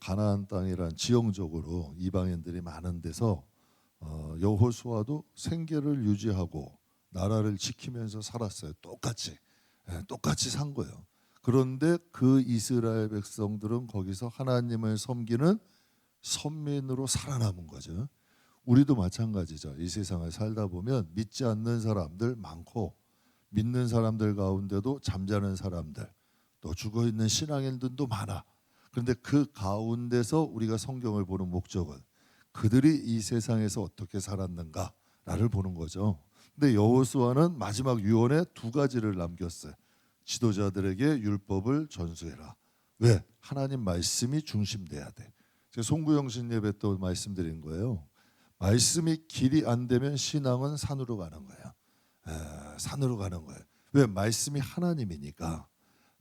가나안 땅이란 지형적으로 이방인들이 많은 데서 여호수아도 생계를 유지하고 나라를 지키면서 살았어요. 똑같이 산 거예요. 그런데 그 이스라엘 백성들은 거기서 하나님을 섬기는 선민으로 살아남은 거죠. 우리도 마찬가지죠. 이 세상을 살다 보면 믿지 않는 사람들 많고 믿는 사람들 가운데도 잠자는 사람들 또 죽어있는 신앙인들도 많아. 그런데 그 가운데서 우리가 성경을 보는 목적은 그들이 이 세상에서 어떻게 살았는가를 보는 거죠. 근데 여호수아는 마지막 유언에 두 가지를 남겼어요. 지도자들에게 율법을 전수해라. 왜? 하나님 말씀이 중심돼야 돼. 제가 송구영신 예배 때 말씀드린 거예요. 말씀이 길이 안 되면 신앙은 산으로 가는 거예요. 산으로 가는 거예요. 왜? 말씀이 하나님이니까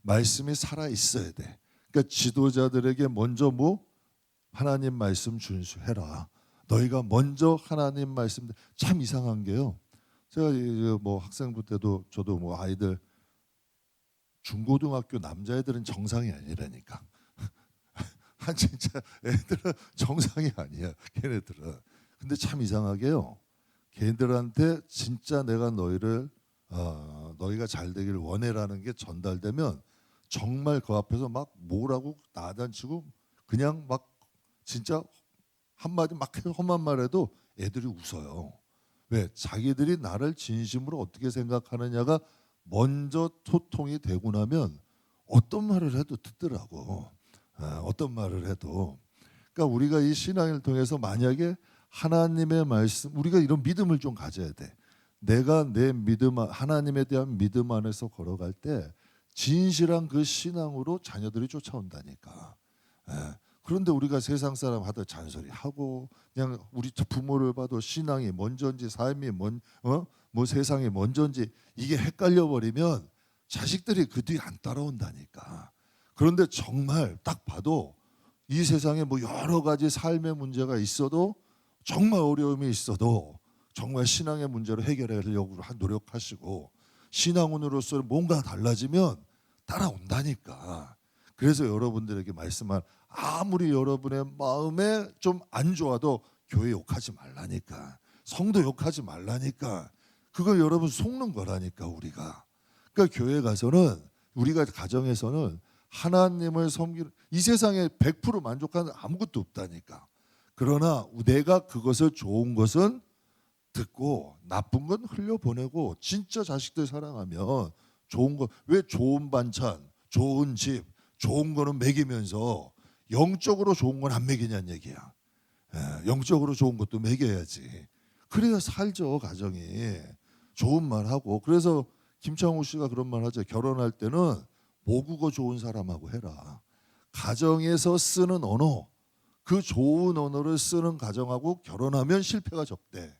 말씀이 살아 있어야 돼. 그러니까 지도자들에게 먼저 하나님 말씀 준수해라. 너희가 먼저 하나님 말씀. 참 이상한 게요. 제가 학생부 때도 저도 아이들 중고등학교 남자애들은 정상이 아니라니까. 진짜 애들은 정상이 아니야. 걔네들은. 근데 참 이상하게요. 걔들한테 진짜 내가 너희가 잘 되길 원해라는 게 전달되면 정말 그 앞에서 막 뭐라고 나단치고 그냥 막 진짜 한마디 막 험한 말해도 애들이 웃어요. 왜? 자기들이 나를 진심으로 어떻게 생각하느냐가 먼저 소통이 되고 나면 어떤 말을 해도 듣더라고. 어떤 말을 해도. 그러니까 우리가 이 신앙을 통해서 만약에 하나님의 말씀, 우리가 이런 믿음을 좀 가져야 돼. 내가 내 믿음, 하나님에 대한 믿음 안에서 걸어갈 때 진실한 그 신앙으로 자녀들이 쫓아온다니까. 그런데 우리가 세상 사람 하다 잔소리하고 그냥 우리 부모를 봐도 신앙이 먼저인지 삶이 세상이 먼저인지 이게 헷갈려 버리면 자식들이 그 뒤 안 따라온다니까. 그런데 정말 딱 봐도 이 세상에 여러 가지 삶의 문제가 있어도 정말 어려움이 있어도 정말 신앙의 문제로 해결하려고 노력하시고 신앙인으로서 뭔가 달라지면 따라온다니까. 그래서 여러분들에게 말씀한 아무리 여러분의 마음에 좀 안 좋아도 교회 욕하지 말라니까. 성도 욕하지 말라니까. 그걸 여러분 속는 거라니까 우리가. 그러니까 교회 가서는 우리가 가정에서는 하나님을 섬기는 이 세상에 100% 만족하는 아무것도 없다니까. 그러나 내가 그것을 좋은 것은 듣고 나쁜 건 흘려보내고 진짜 자식들 사랑하면 좋은 거 왜 좋은 반찬, 좋은 집, 좋은 거는 먹이면서 영적으로 좋은 건 안 먹이냐는 얘기야. 영적으로 좋은 것도 먹여야지. 그래야 살죠 가정이. 좋은 말 하고. 그래서 김창호 씨가 그런 말 하죠. 결혼할 때는 모국어 좋은 사람하고 해라. 가정에서 쓰는 언어, 그 좋은 언어를 쓰는 가정하고 결혼하면 실패가 적대.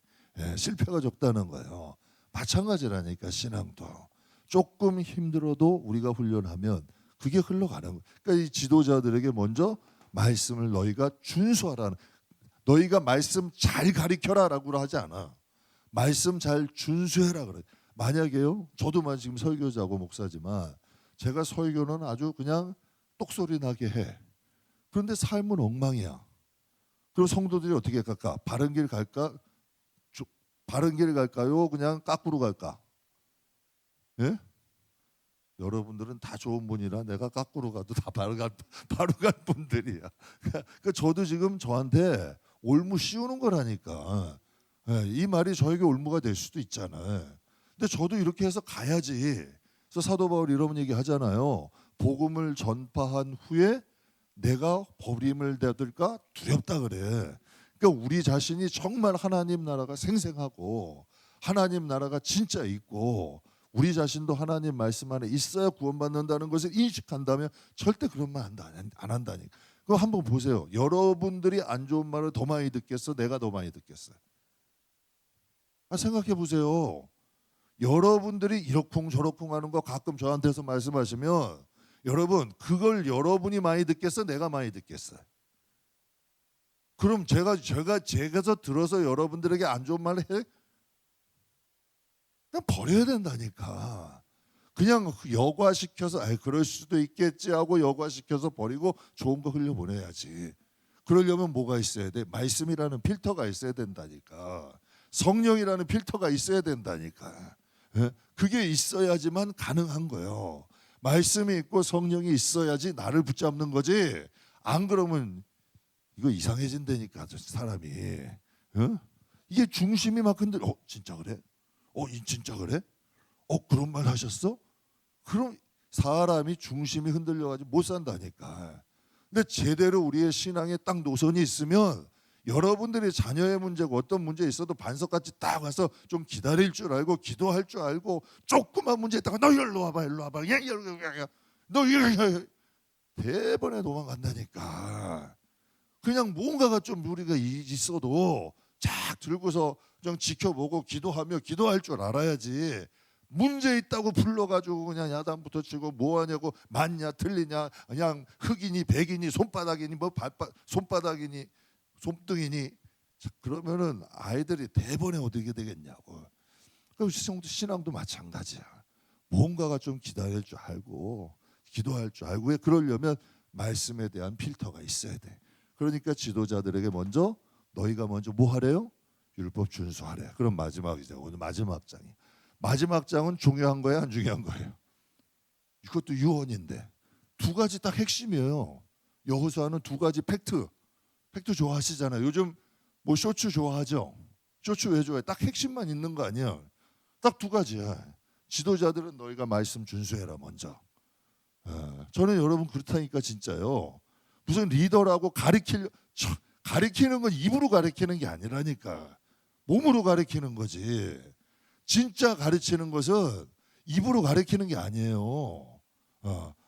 실패가 적다는 거예요. 마찬가지라니까 신앙도. 조금 힘들어도 우리가 훈련하면 그게 흘러가는 거예요. 그러니까 이 지도자들에게 먼저 말씀을 너희가 준수하라는, 너희가 말씀 잘 가르쳐라라고 하지 않아. 말씀 잘 준수해라 그래. 만약에요, 저도 지금 설교자고 목사지만 제가 설교는 아주 그냥 똑소리 나게 해. 그런데 삶은 엉망이야. 그럼 성도들이 어떻게 갈까? 바른 길 갈까? 바른 길 갈까요? 그냥 까꾸로 갈까? 예? 여러분들은 다 좋은 분이라 내가 까꾸로 가도 다 바로 갈 분들이야. 그러니까 저도 지금 저한테 올무 씌우는 거라니까. 이 말이 저에게 올무가 될 수도 있잖아요. 근데 저도 이렇게 해서 가야지. 그래서 사도 바울이 이런 얘기 하잖아요. 복음을 전파한 후에 내가 버림을 받을까 두렵다 그래. 그러니까 우리 자신이 정말 하나님 나라가 생생하고 하나님 나라가 진짜 있고 우리 자신도 하나님 말씀 안에 있어야 구원받는다는 것을 인식한다면 절대 그런 말 안 한다니까. 그럼 한번 보세요. 여러분들이 안 좋은 말을 더 많이 듣겠어? 내가 더 많이 듣겠어요? 생각해 보세요. 여러분들이 이러쿵 저러쿵 하는 거 가끔 저한테서 말씀하시면 여러분 그걸 여러분이 많이 듣겠어? 내가 많이 듣겠어요? 그럼 제가 들어서 여러분들에게 안 좋은 말을 해? 그냥 버려야 된다니까. 그냥 여과시켜서 그럴 수도 있겠지 하고 여과시켜서 버리고 좋은 거 흘려보내야지. 그러려면 뭐가 있어야 돼? 말씀이라는 필터가 있어야 된다니까. 성령이라는 필터가 있어야 된다니까. 예? 그게 있어야지만 가능한 거예요. 말씀이 있고 성령이 있어야지 나를 붙잡는 거지. 안 그러면 이거 이상해진다니까 사람이. 어? 이게 중심이 막 진짜 그래? 진짜 그래? 그런 말 하셨어? 그럼 사람이 중심이 흔들려가지고 못 산다니까. 근데 제대로 우리의 신앙에 딱 노선이 있으면 여러분들이 자녀의 문제고 어떤 문제 있어도 반석같이 딱 와서 좀 기다릴 줄 알고 기도할 줄 알고 조그만 문제 있다가 너 일로 와봐 일로 와봐 너 이리 대번에 도망간다니까. 그냥 뭔가가 좀 우리가 있어도 쫙 들고서 그냥 지켜보고 기도할 줄 알아야지. 문제 있다고 불러가지고 그냥 야단부터 치고 뭐하냐고 맞냐 틀리냐 그냥 흑이니 백이니 손바닥이니 손바닥이니 손등이니 그러면은 아이들이 대번에 어떻게 되겠냐고. 그럼 신앙도 마찬가지야. 뭔가가 좀 기다릴 줄 알고 기도할 줄 알고. 왜 그러려면 말씀에 대한 필터가 있어야 돼. 그러니까 지도자들에게 먼저 너희가 먼저 뭐 하래요? 율법 준수하래. 그럼 마지막이죠. 오늘 마지막 장이. 마지막 장은 중요한 거예요, 안 중요한 거예요? 이것도 유언인데 두 가지 딱 핵심이에요. 여호수아는 두 가지 팩트 좋아하시잖아요. 요즘 뭐 쇼츠 좋아하죠? 쇼츠 왜 좋아해? 딱 핵심만 있는 거 아니야. 딱 두 가지야. 지도자들은 너희가 말씀 준수해라 먼저. 저는 여러분 그렇다니까 진짜요. 무슨 리더라고 가리키는 건 입으로 가리키는 게 아니라니까. 몸으로 가리키는 거지. 진짜 가르치는 것은 입으로 가르치는 게 아니에요.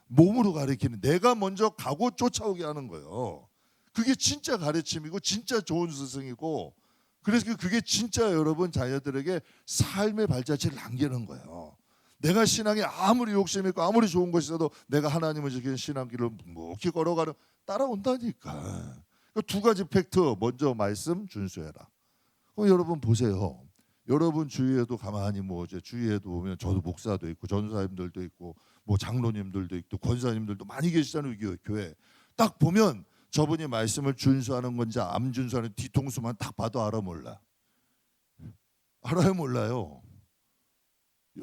몸으로 가르치는, 내가 먼저 가고 쫓아오게 하는 거예요. 그게 진짜 가르침이고 진짜 좋은 스승이고, 그래서 그게 진짜 여러분 자녀들에게 삶의 발자취를 남기는 거예요. 내가 신앙에 아무리 욕심 있고 아무리 좋은 것이 있어도 내가 하나님을 지키는 신앙길을 묵묵히 걸어가는 따라온다니까. 두 가지 팩트, 먼저 말씀 준수해라. 그럼 여러분 보세요. 여러분 주위에도 가만히 주위에도 보면 저도 목사도 있고 전사님들도 있고 뭐 장로님들도 있고 권사님들도 많이 계시잖아요. 교회 딱 보면 저분이 말씀을 준수하는 건지 안 준수하는 뒤통수만 딱 봐도 알아 몰라. 알아요 몰라요.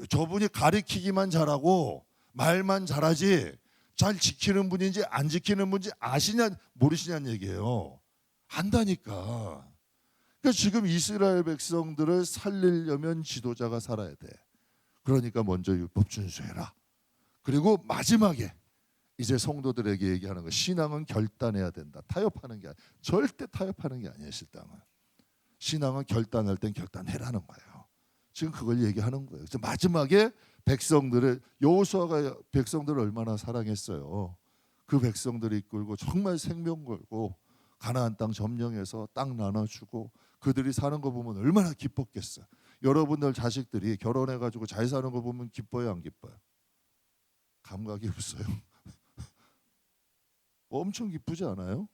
저분이 가리키기만 잘하고 말만 잘하지 잘 지키는 분인지 안 지키는 분인지 아시냐 모르시냐는 얘기예요. 안다니까. 그러니까 지금 이스라엘 백성들을 살리려면 지도자가 살아야 돼. 그러니까 먼저 율법 준수해라. 그리고 마지막에 이제 성도들에게 얘기하는 거, 신앙은 결단해야 된다. 타협하는 게 절대 타협하는 게 아니에요. 신앙은 결단할 땐 결단해라는 거예요. 지금 그걸 얘기하는 거예요. 그래서 마지막에 여호수아가 백성들을 얼마나 사랑했어요. 그 백성들이 이끌고 정말 생명 걸고 가나안 땅 점령해서 땅 나눠주고 그들이 사는 거 보면 얼마나 기뻤겠어요. 여러분들 자식들이 결혼해가지고 잘 사는 거 보면 기뻐요, 안 기뻐요? 감각이 없어요. 엄청 기쁘지 않아요?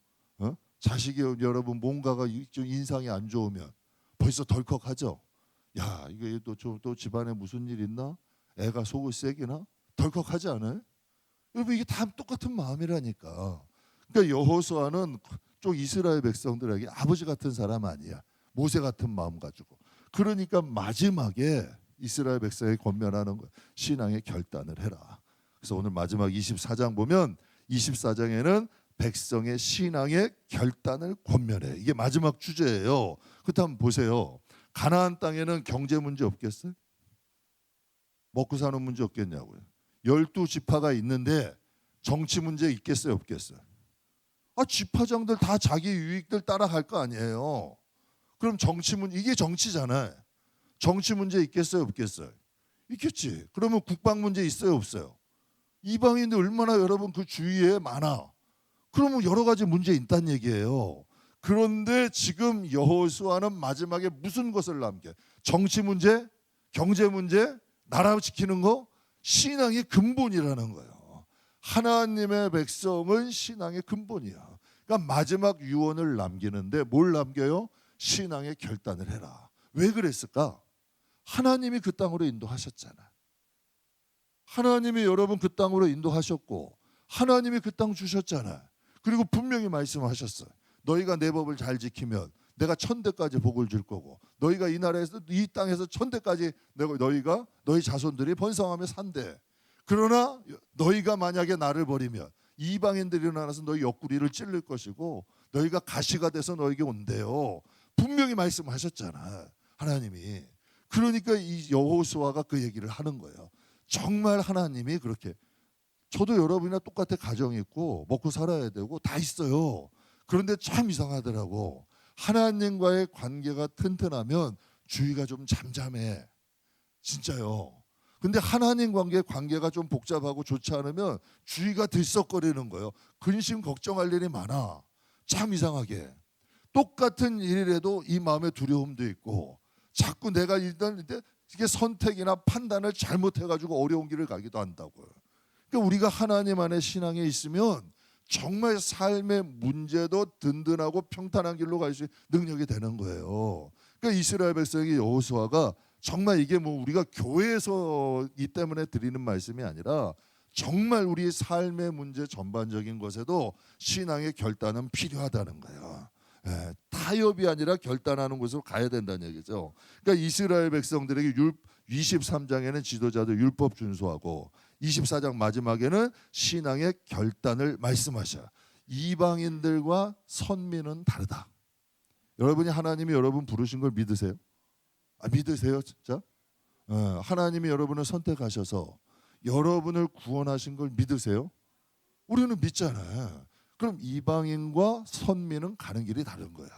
자식이 여러분 뭔가가 좀 인상이 안 좋으면 벌써 덜컥하죠. 야, 이게 또 집안에 무슨 일 있나? 애가 속을 새기나? 덜컥하지 않아요? 여러분 이게 다 똑같은 마음이라니까. 그러니까 여호수아는 쪽 이스라엘 백성들에게 아버지 같은 사람 아니야. 모세 같은 마음 가지고. 그러니까 마지막에 이스라엘 백성에 권면하는 거, 신앙의 결단을 해라. 그래서 오늘 마지막 24장 보면 24장에는 백성의 신앙의 결단을 권면해. 이게 마지막 주제예요. 그렇다면 보세요. 가나안 땅에는 경제 문제 없겠어요? 먹고 사는 문제 없겠냐고요. 12지파가 있는데 정치 문제 있겠어요, 없겠어요? 지파장들 다 자기 유익들 따라갈 거 아니에요. 그럼 이게 정치잖아요. 정치 문제 있겠어요, 없겠어요? 있겠지. 그러면 국방 문제 있어요, 없어요? 이방인들 얼마나 여러분 그 주위에 많아. 그러면 여러 가지 문제 있다는 얘기예요. 그런데 지금 여호수아는 마지막에 무슨 것을 남겨? 정치 문제, 경제 문제, 나라 지키는 거, 신앙이 근본이라는 거예요. 하나님의 백성은 신앙의 근본이야. 그러니까 마지막 유언을 남기는데 뭘 남겨요? 신앙의 결단을 해라. 왜 그랬을까? 하나님이 그 땅으로 인도하셨잖아. 하나님이 여러분 그 땅으로 인도하셨고 하나님이 그 땅 주셨잖아요. 그리고 분명히 말씀하셨어요. 너희가 내 법을 잘 지키면 내가 1000대까지 복을 줄 거고 너희가 이 나라에서 이 땅에서 1000대까지 너희가 너희 자손들이 번성하며 산대. 그러나 너희가 만약에 나를 버리면 이방인들이 일어나서 너희 옆구리를 찔릴 것이고 너희가 가시가 돼서 너에게 온대요. 분명히 말씀하셨잖아 하나님이. 그러니까 이 여호수아가 그 얘기를 하는 거예요. 정말 하나님이 그렇게, 저도 여러분이나 똑같아 가정이 있고 먹고 살아야 되고 다 있어요. 그런데 참 이상하더라고. 하나님과의 관계가 튼튼하면 주위가 좀 잠잠해. 진짜요. 근데 하나님 관계가 좀 복잡하고 좋지 않으면 주위가 들썩거리는 거예요. 근심 걱정할 일이 많아. 참 이상하게. 똑같은 일이라도 이 마음에 두려움도 있고 자꾸 내가 일단 이게 선택이나 판단을 잘못해가지고 어려운 길을 가기도 한다고요. 그러니까 우리가 하나님 안에 신앙에 있으면 정말 삶의 문제도 든든하고 평탄한 길로 갈 수 있는 능력이 되는 거예요. 그러니까 이스라엘 백성이 여호수아가 정말 이게 뭐 우리가 교회에서 이 때문에 드리는 말씀이 아니라 정말 우리 삶의 문제 전반적인 것에도 신앙의 결단은 필요하다는 거예요. 타협이 아니라 결단하는 곳으로 가야 된다는 얘기죠. 그러니까 이스라엘 백성들에게 23장에는 지도자들 율법 준수하고 24장 마지막에는 신앙의 결단을 말씀하셔요. 이방인들과 선민은 다르다. 여러분이 하나님이 여러분 부르신 걸 믿으세요? 믿으세요 진짜? 하나님이 여러분을 선택하셔서 여러분을 구원하신 걸 믿으세요? 우리는 믿잖아요. 그럼 이방인과 선민은 가는 길이 다른 거예요.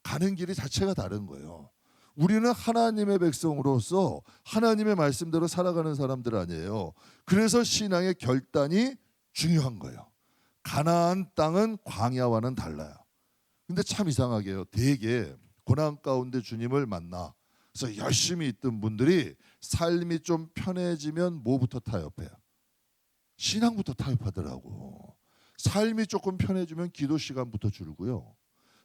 가는 길이 자체가 다른 거예요. 우리는 하나님의 백성으로서 하나님의 말씀대로 살아가는 사람들 아니에요. 그래서 신앙의 결단이 중요한 거예요. 가나안 땅은 광야와는 달라요. 근데 참 이상하게요. 되게 고난 가운데 주님을 만나 그래서 열심히 있던 분들이 삶이 좀 편해지면 뭐부터 타협해요? 신앙부터 타협하더라고. 삶이 조금 편해지면 기도 시간부터 줄고요.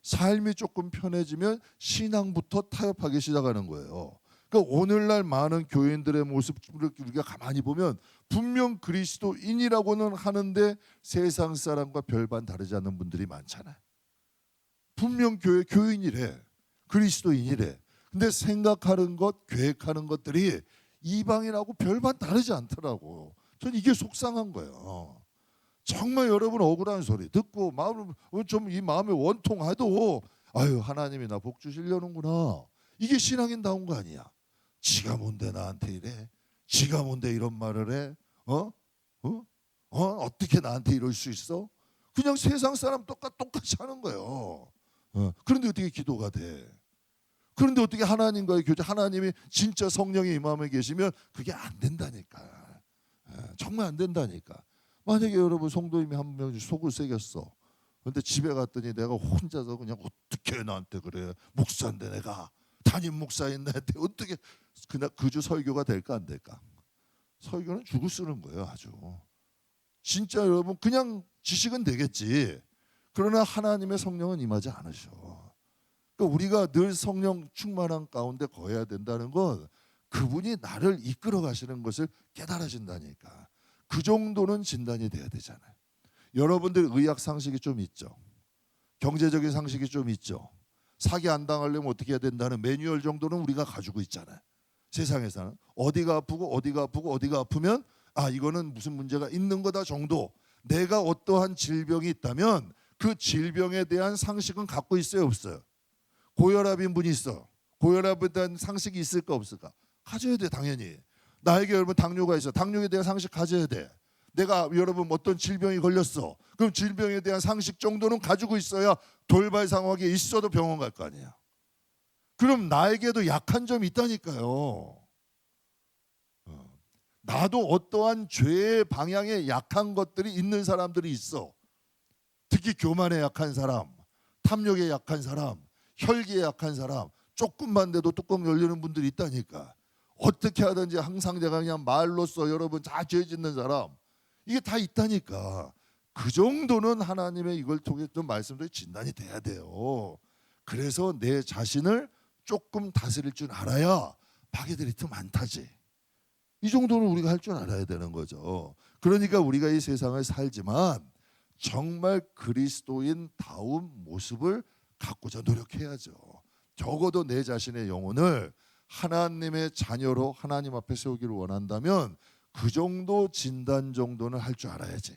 삶이 조금 편해지면 신앙부터 타협하기 시작하는 거예요. 그러니까 오늘날 많은 교인들의 모습을 우리가 가만히 보면 분명 그리스도인이라고는 하는데 세상 사람과 별반 다르지 않는 분들이 많잖아요. 분명 교인이래. 그리스도인이래. 근데 생각하는 것, 계획하는 것들이 이방인하고 별반 다르지 않더라고. 전 이게 속상한 거예요. 정말 여러분 억울한 소리 듣고 마음 좀 이 마음에 원통해도 아유 하나님이 나 복 주시려는구나. 이게 신앙인다운 거 아니야. 지가 뭔데 나한테 이래? 지가 뭔데 이런 말을 해? 어떻게 나한테 이럴 수 있어? 그냥 세상 사람 똑같이 하는 거예요. 그런데 어떻게 기도가 돼? 그런데 어떻게 하나님과의 교제, 하나님이 진짜 성령이 이 마음에 계시면 그게 안 된다니까. 정말 안 된다니까. 만약에 여러분 성도님이 한 명씩 속을 새겼어. 근데 집에 갔더니 내가 혼자서 그냥 어떻게 나한테 그래? 목사인데 내가 담임 목사인데 어떻게 그날 그 주 설교가 될까 안 될까? 설교는 죽을 쓰는 거예요, 아주. 진짜 여러분 그냥 지식은 되겠지. 그러나 하나님의 성령은 임하지 않으셔. 그러니까 우리가 늘 성령 충만한 가운데 거해야 된다는 건 그분이 나를 이끌어 가시는 것을 깨달아진다니까. 그 정도는 진단이 돼야 되잖아요. 여러분들 의학 상식이 좀 있죠. 경제적인 상식이 좀 있죠. 사기 안 당하려면 어떻게 해야 된다는 매뉴얼 정도는 우리가 가지고 있잖아요. 세상에서는 어디가 아프고 어디가 아프고 어디가 아프면 이거는 무슨 문제가 있는 거다 정도. 내가 어떠한 질병이 있다면 그 질병에 대한 상식은 갖고 있어요 없어요? 고혈압인 분이 있어. 고혈압에 대한 상식이 있을까 없을까? 가져야 돼 당연히. 나에게 여러분 당뇨가 있어. 당뇨에 대한 상식 가져야 돼. 내가 여러분 어떤 질병이 걸렸어. 그럼 질병에 대한 상식 정도는 가지고 있어야 돌발 상황에 있어도 병원 갈 거 아니야. 그럼 나에게도 약한 점이 있다니까요. 나도 어떠한 죄의 방향에 약한 것들이 있는 사람들이 있어. 특히 교만에 약한 사람, 탐욕에 약한 사람, 혈기에 약한 사람, 조금만 돼도 뚜껑 열리는 분들이 있다니까. 어떻게 하든지 항상 내가 그냥 말로써 여러분 다 죄 짓는 사람, 이게 다 있다니까. 그 정도는 하나님의 이걸 통해 좀 말씀도 진단이 돼야 돼요. 그래서 내 자신을 조금 다스릴 줄 알아야 파괴들이 더 많다지. 이 정도는 우리가 할 줄 알아야 되는 거죠. 그러니까 우리가 이 세상을 살지만 정말 그리스도인다운 모습을 갖고자 노력해야죠. 적어도 내 자신의 영혼을 하나님의 자녀로 하나님 앞에 세우기를 원한다면 그 정도 진단 정도는 할 줄 알아야지.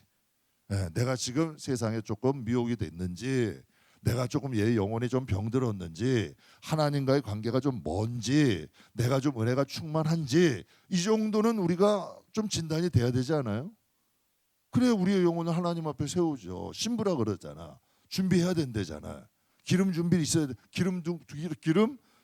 내가 지금 세상에 조금 미혹이 됐는지, 내가 조금 얘 영혼이 좀 병들었는지, 하나님과의 관계가 좀 먼지, 내가 좀 은혜가 충만한지, 이 정도는 우리가 좀 진단이 돼야 되지 않아요? 그래 우리의 영혼을 하나님 앞에 세우죠. 신부라 그러잖아. 준비해야 된대잖아. 기름 준비 있어야 돼. 기름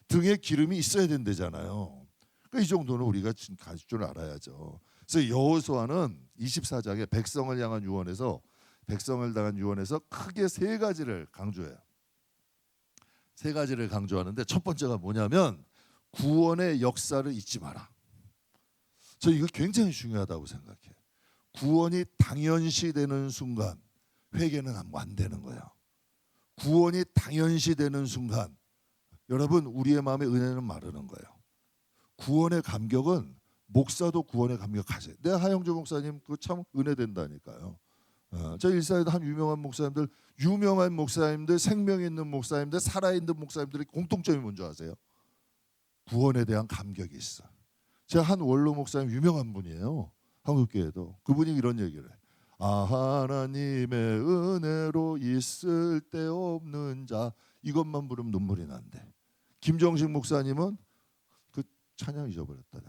등에 기름이 있어야 된대잖아요. 그러니까 이 정도는 우리가 가질 줄 알아야죠. 그래서 여호수아는 24장에 백성을 향한 유언에서 백성을 당한 유언에서 크게 세 가지를 강조해요. 세 가지를 강조하는데 첫 번째가 뭐냐면 구원의 역사를 잊지 마라. 저 이거 굉장히 중요하다고 생각해요. 구원이 당연시되는 순간 회개는 안 되는 거예요. 구원이 당연시되는 순간 여러분 우리의 마음에 은혜는 마르는 거예요. 구원의 감격은 목사도 구원의 감격 가져요. 내 하영조 목사님 그 참 은혜 된다니까요. 저 일사에도 한 유명한 목사님들, 생명 있는 목사님들, 살아있는 목사님들의 공통점이 뭔지 아세요? 구원에 대한 감격이 있어. 제가 한 원로 목사님 유명한 분이에요. 한국교회도. 그분이 이런 얘기를 해요. 하나님의 은혜로 있을 데 없는 자, 이것만 부르면 눈물이 난대. 김정식 목사님은 그 찬양 잊어버렸다.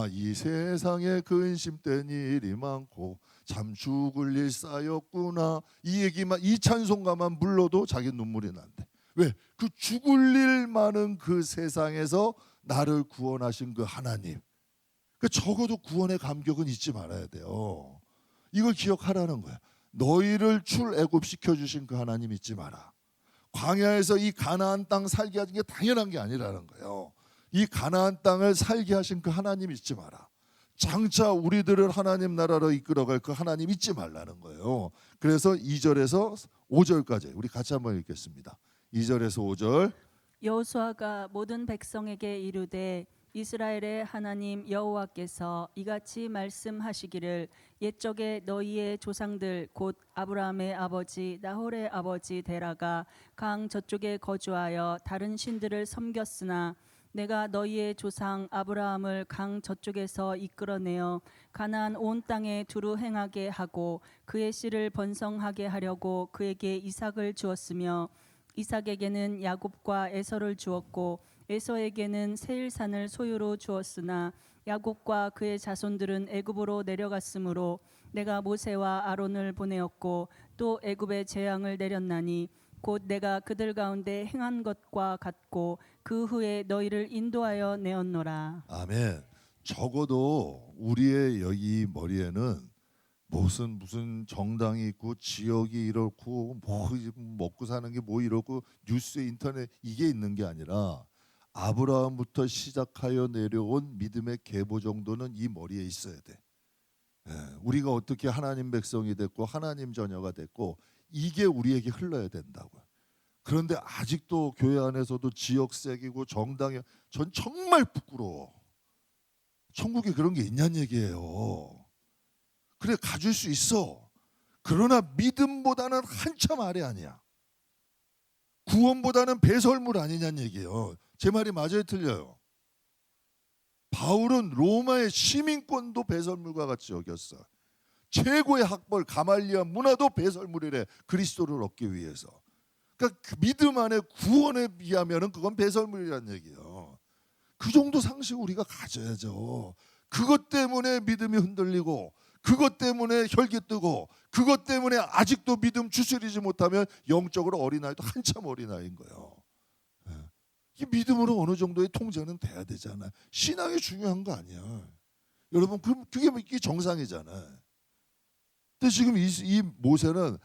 이 세상에 근심된 일이 많고 참 죽을 일 쌓였구나. 이 얘기만, 이 찬송가만 불러도 자기 눈물이 난대. 왜? 그 죽을 일 많은 그 세상에서 나를 구원하신 그 하나님, 그 적어도 구원의 감격은 잊지 말아야 돼요. 이걸 기억하라는 거야. 너희를 출애굽시켜 주신 그 하나님 잊지 마라. 광야에서 이 가나안 땅 살게 하신 게 당연한 게 아니라는 거예요. 이 가나안 땅을 살게 하신 그 하나님 잊지 마라. 장차 우리들을 하나님 나라로 이끌어갈 그 하나님 잊지 말라는 거예요. 그래서 2절에서 5절까지 우리 같이 한번 읽겠습니다. 2절에서 5절. 여호수아가 모든 백성에게 이르되 이스라엘의 하나님 여호와께서 이같이 말씀하시기를 옛적에 너희의 조상들 곧 아브라함의 아버지 나홀의 아버지 데라가 강 저쪽에 거주하여 다른 신들을 섬겼으나 내가 너희의 조상 아브라함을 강 저쪽에서 이끌어내어 가나안 온 땅에 두루 행하게 하고 그의 씨를 번성하게 하려고 그에게 이삭을 주었으며 이삭에게는 야곱과 에서를 주었고 에서에게는 세일산을 소유로 주었으나 야곱과 그의 자손들은 애굽으로 내려갔으므로 내가 모세와 아론을 보내었고 또 애굽에 재앙을 내렸나니 곧 내가 그들 가운데 행한 것과 같고 그 후에 너희를 인도하여 내었노라. 아멘. 적어도 우리의 여기 머리에는 무슨 정당이 있고 지역이 이렇고 뭐 먹고 사는 게 뭐 이렇고 뉴스 인터넷 이게 있는 게 아니라 아브라함부터 시작하여 내려온 믿음의 계보 정도는 이 머리에 있어야 돼. 우리가 어떻게 하나님 백성이 됐고 하나님 자녀가 됐고 이게 우리에게 흘러야 된다고요. 그런데 아직도 교회 안에서도 지역색이고 정당이, 전 정말 부끄러워. 천국에 그런 게 있냐는 얘기예요. 그래 가질 수 있어. 그러나 믿음보다는 한참 아래 아니야. 구원보다는 배설물 아니냐는 얘기예요. 제 말이 맞아요, 틀려요? 바울은 로마의 시민권도 배설물과 같이 여겼어. 최고의 학벌 가말리아 문화도 배설물이래. 그리스도를 얻기 위해서. 그러니까 그 믿음 안에 구원에 비하면은 그건 배설물이라는 얘기예요. 그 정도 상식 우리가 가져야죠. 그것 때문에 믿음이 흔들리고 그것 때문에 혈기 뜨고 그것 때문에 아직도 믿음 추스리지 못하면 영적으로 어린아이도 한참 어린아이인 거예요. 이 믿음으로 어느 정도의 통제는 돼야 되잖아요. 신앙이 중요한 거 아니야. 여러분 그게 정상이잖아요. 근데 지금 이 모세는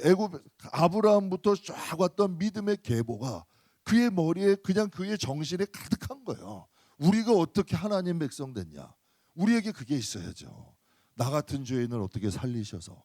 애굽 아브라함부터 쫙 왔던 믿음의 계보가 그의 머리에 그냥 그의 정신에 가득한 거예요. 우리가 어떻게 하나님 백성 됐냐? 우리에게 그게 있어야죠. 나 같은 죄인을 어떻게 살리셔서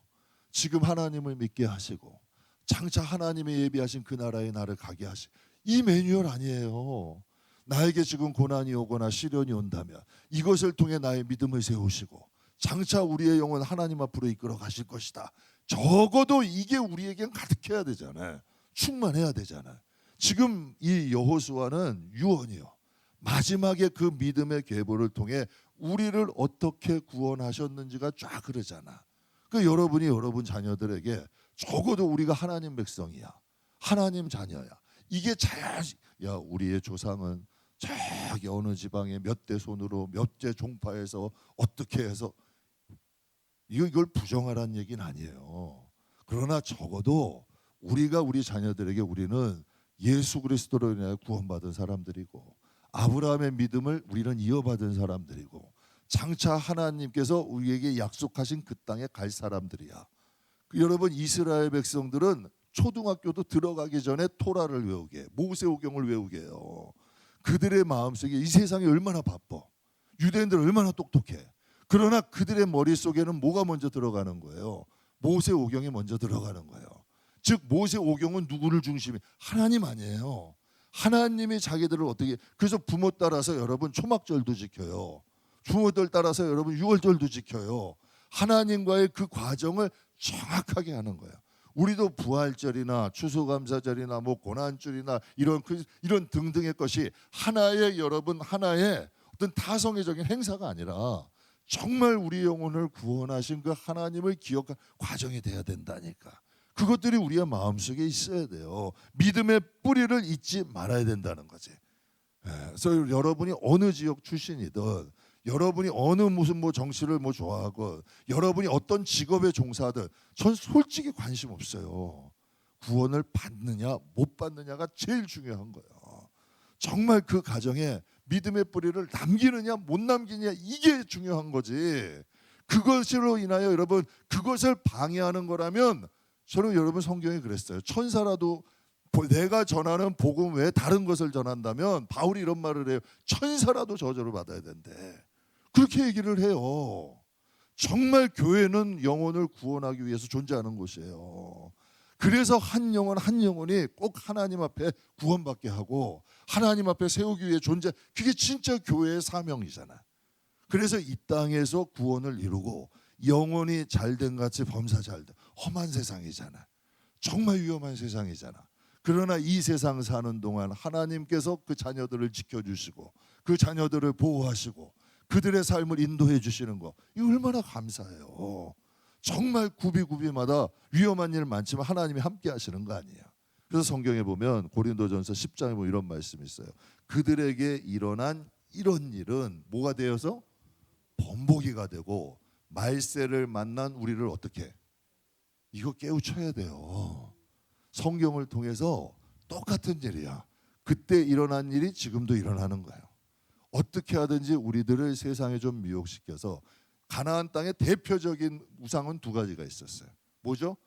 지금 하나님을 믿게 하시고 장차 하나님의 예비하신 그 나라에 나를 가게 하시. 이 매뉴얼 아니에요. 나에게 지금 고난이 오거나 시련이 온다면 이것을 통해 나의 믿음을 세우시고 장차 우리의 영혼 하나님 앞으로 이끌어 가실 것이다. 적어도 이게 우리에겐 가득해야 되잖아요. 충만해야 되잖아요. 지금 이 여호수아는 유언이요. 마지막에 그 믿음의 계보를 통해 우리를 어떻게 구원하셨는지가 쫙 흐르잖아. 그 여러분이 여러분 자녀들에게 적어도 우리가 하나님 백성이야. 하나님 자녀야. 이게 야, 우리의 조상은 저기 어느 지방에 몇 대 손으로 몇째 종파해서 어떻게 해서 이걸 부정하라는 얘기는 아니에요. 그러나 적어도 우리가 우리 자녀들에게 우리는 예수 그리스도로 인하여 구원받은 사람들이고 아브라함의 믿음을 우리는 이어받은 사람들이고 장차 하나님께서 우리에게 약속하신 그 땅에 갈 사람들이야. 여러분 이스라엘 백성들은 초등학교도 들어가기 전에 토라를 외우게 모세오경을 외우게 해요. 그들의 마음속에 이 세상이 얼마나 바빠. 유대인들 얼마나 똑똑해. 그러나 그들의 머릿속에는 뭐가 먼저 들어가는 거예요? 모세오경이 먼저 들어가는 거예요. 즉 모세오경은 누구를 중심이? 하나님 아니에요. 하나님이 자기들을 어떻게 그래서 부모 따라서 여러분 초막절도 지켜요. 부모들 따라서 여러분 유월절도 지켜요. 하나님과의 그 과정을 정확하게 하는 거예요. 우리도 부활절이나 추수감사절이나 뭐 고난절이나 이런 등등의 것이 하나의 여러분 하나의 어떤 타성애적인 행사가 아니라 정말 우리 영혼을 구원하신 그 하나님을 기억한 과정이 돼야 된다니까. 그것들이 우리의 마음속에 있어야 돼요. 믿음의 뿌리를 잊지 말아야 된다는 거지. 그래서 여러분이 어느 지역 출신이든 여러분이 어느 무슨 뭐 정치를 뭐 좋아하고 여러분이 어떤 직업에 종사하든 전 솔직히 관심 없어요. 구원을 받느냐 못 받느냐가 제일 중요한 거예요. 정말 그 가정에 믿음의 뿌리를 남기느냐 못 남기느냐 이게 중요한 거지. 그것으로 인하여 여러분 그것을 방해하는 거라면 저는 여러분 성경에 그랬어요. 천사라도 내가 전하는 복음 외에 다른 것을 전한다면 바울이 이런 말을 해요. 천사라도 저주를 받아야 된대. 그렇게 얘기를 해요. 정말 교회는 영혼을 구원하기 위해서 존재하는 곳이에요. 그래서 한 영혼 한 영혼이 꼭 하나님 앞에 구원받게 하고 하나님 앞에 세우기 위해 존재. 그게 진짜 교회의 사명이잖아. 그래서 이 땅에서 구원을 이루고 영혼이 잘된 같이 범사 잘된 험한 세상이잖아. 정말 위험한 세상이잖아. 그러나 이 세상 사는 동안 하나님께서 그 자녀들을 지켜주시고 그 자녀들을 보호하시고 그들의 삶을 인도해 주시는 거 이거 얼마나 감사해요. 정말 구비구비마다 위험한 일 많지만 하나님이 함께 하시는 거 아니에요. 그래서 성경에 보면 고린도전서 10장에 보면 이런 말씀이 있어요. 그들에게 일어난 이런 일은 뭐가 되어서 번복이가 되고 말세를 만난 우리를 어떻게 이거 깨우쳐야 돼요. 성경을 통해서 똑같은 일이야. 그때 일어난 일이 지금도 일어나는 거예요. 어떻게 하든지 우리들을 세상에 좀 미혹시켜서 가나안 땅의 대표적인 우상은 두 가지가 있었어요. 뭐죠?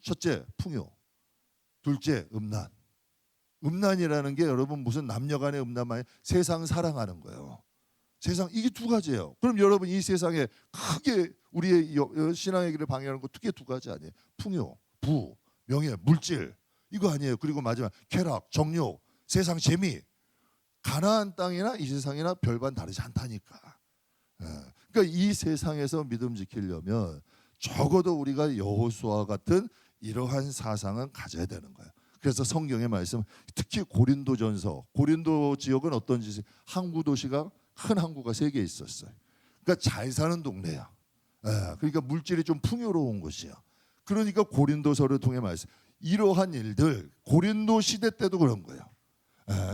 첫째 풍요, 둘째 음란. 음란이라는 게 여러분 무슨 남녀간의 음란만 세상 사랑하는 거예요. 세상 이게 두 가지예요. 그럼 여러분 이 세상에 크게 우리의 신앙의 길을 방해하는 거 크게 두 가지 아니에요? 풍요, 부, 명예, 물질 이거 아니에요. 그리고 마지막 쾌락, 정욕, 세상 재미. 가나안 땅이나 이 세상이나 별반 다르지 않다니까. 그러니까 이 세상에서 믿음 지키려면 적어도 우리가 여호수아 같은 이러한 사상은 가져야 되는 거예요. 그래서 성경의 말씀 특히 고린도전서 고린도 지역은 어떤 짓이 항구 도시가 큰 항구가 3개 있었어요. 그러니까 잘 사는 동네야. 그러니까 물질이 좀 풍요로운 곳이야. 그러니까 고린도서를 통해 말씀 이러한 일들 고린도 시대 때도 그런 거예요.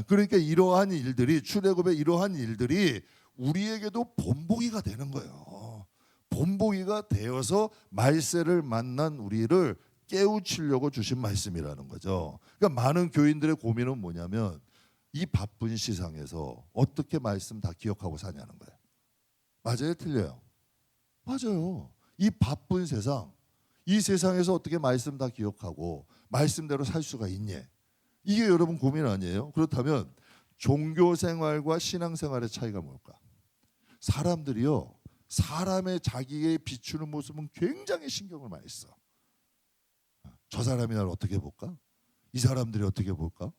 그러니까 이러한 일들이 출애굽의 이러한 일들이 우리에게도 본보기가 되는 거예요. 본보기가 되어서 말세를 만난 우리를 깨우치려고 주신 말씀이라는 거죠. 그러니까 많은 교인들의 고민은 뭐냐면 이 바쁜 세상에서 어떻게 말씀 다 기억하고 사냐는 거예요. 맞아요? 틀려요? 맞아요. 이 바쁜 세상, 이 세상에서 어떻게 말씀 다 기억하고 말씀대로 살 수가 있냐? 이게 여러분 고민 아니에요? 그렇다면 종교 생활과 신앙 생활의 차이가 뭘까? 사람들이요, 사람의 자기에 비추는 모습은 굉장히 신경을 많이 써. 저 사람이 날 어떻게 볼까? 이 사람들이 어떻게 볼까?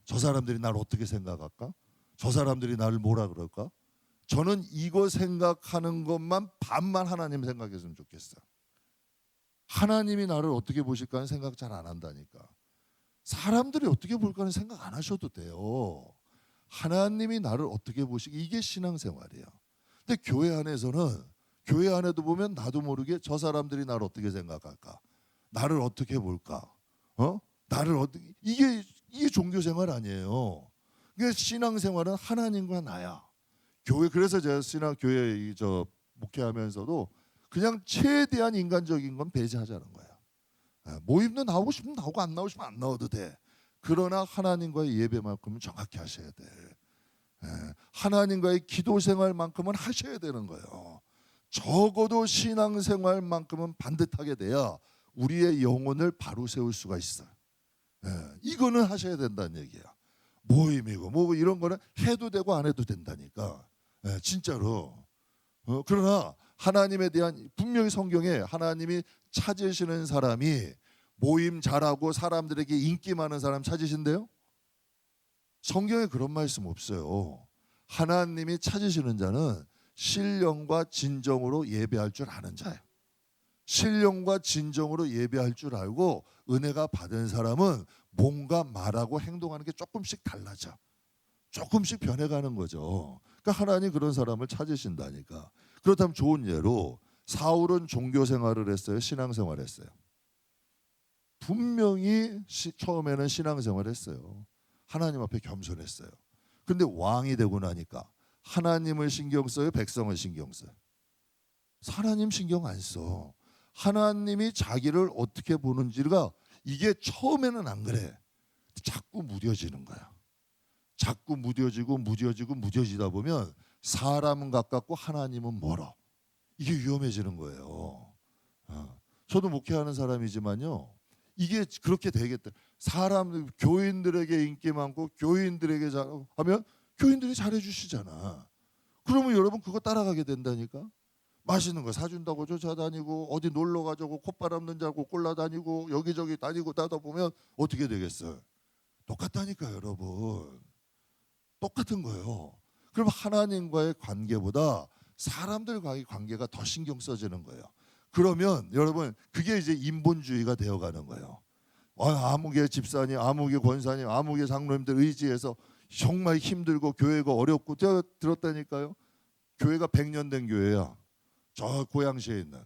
저 사람들이 날 어떻게 생각할까? 저 사람들이 나를 뭐라 그럴까? 저는 이거 생각하는 것만 반만 하나님 생각했으면 좋겠어요. 하나님이 나를 어떻게 보실까 하는 생각 잘 안 한다니까. 사람들이 어떻게 볼까 하는 생각 안 하셔도 돼요. 하나님이 나를 어떻게 보시기, 이게 신앙생활이에요. 근데 교회 안에서는, 교회 안에도 보면 나도 모르게 저 사람들이 나를 어떻게 생각할까, 나를 어떻게 볼까, 나를 어떻게, 이게 종교생활 아니에요. 그러니까 신앙생활은 하나님과 나야. 교회, 그래서 제가 교회 목회하면서도 그냥 최대한 인간적인 건 배제하자는 거예요. 모임도 나오고 싶으면 나오고 안 나오고 싶으면 안 나와도 돼. 그러나 하나님과의 예배만큼은 정확히 하셔야 돼. 하나님과의 기도 생활만큼은 하셔야 되는 거예요. 적어도 신앙생활만큼은 반듯하게 돼야 우리의 영혼을 바로 세울 수가 있어요. 이거는 하셔야 된다는 얘기야. 모임이고 뭐 이런 거는 해도 되고 안 해도 된다니까. 진짜로. 그러나 하나님에 대한, 분명히 성경에 하나님이 찾으시는 사람이 모임 잘하고 사람들에게 인기 많은 사람 찾으신대요? 성경에 그런 말씀 없어요. 하나님이 찾으시는 자는 신령과 진정으로 예배할 줄 아는 자예요. 신령과 진정으로 예배할 줄 알고 은혜가 받은 사람은 뭔가 말하고 행동하는 게 조금씩 달라져. 조금씩 변해가는 거죠. 그러니까 하나님 그런 사람을 찾으신다니까. 그렇다면 좋은 예로 사울은 종교 생활을 했어요, 신앙생활 했어요? 분명히 처음에는 신앙생활 했어요. 하나님 앞에 겸손했어요. 근데 왕이 되고 나니까 하나님을 신경 써요, 백성을 신경 써요? 하나님 신경 안 써. 하나님이 자기를 어떻게 보는지가, 이게 처음에는 안 그래. 자꾸 무뎌지는 거야. 자꾸 무뎌지다 보면 사람은 가깝고 하나님은 멀어. 이게 위험해지는 거예요. 저도 목회하는 사람이지만요, 이게 그렇게 되겠다. 사람, 교인들에게 인기 많고 교인들에게 하면 교인들이 잘해주시잖아. 그러면 여러분 그거 따라가게 된다니까. 맛있는 거 사준다고 쫓아다니고, 어디 놀러 가자고 콧바람 자고 꼴라다니고 여기저기 다니고 따다 보면 어떻게 되겠어요? 똑같다니까 여러분. 똑같은 거예요. 그럼 하나님과의 관계보다 사람들과의 관계가 더 신경 써지는 거예요. 그러면 여러분 그게 이제 인본주의가 되어가는 거예요. 아무개 집사님, 아무개 권사님, 아무개 장로님들 의지해서 정말 힘들고 교회가 어렵고, 제가 들었다니까요. 교회가 100년 된 교회야. 저 고양시에 있는.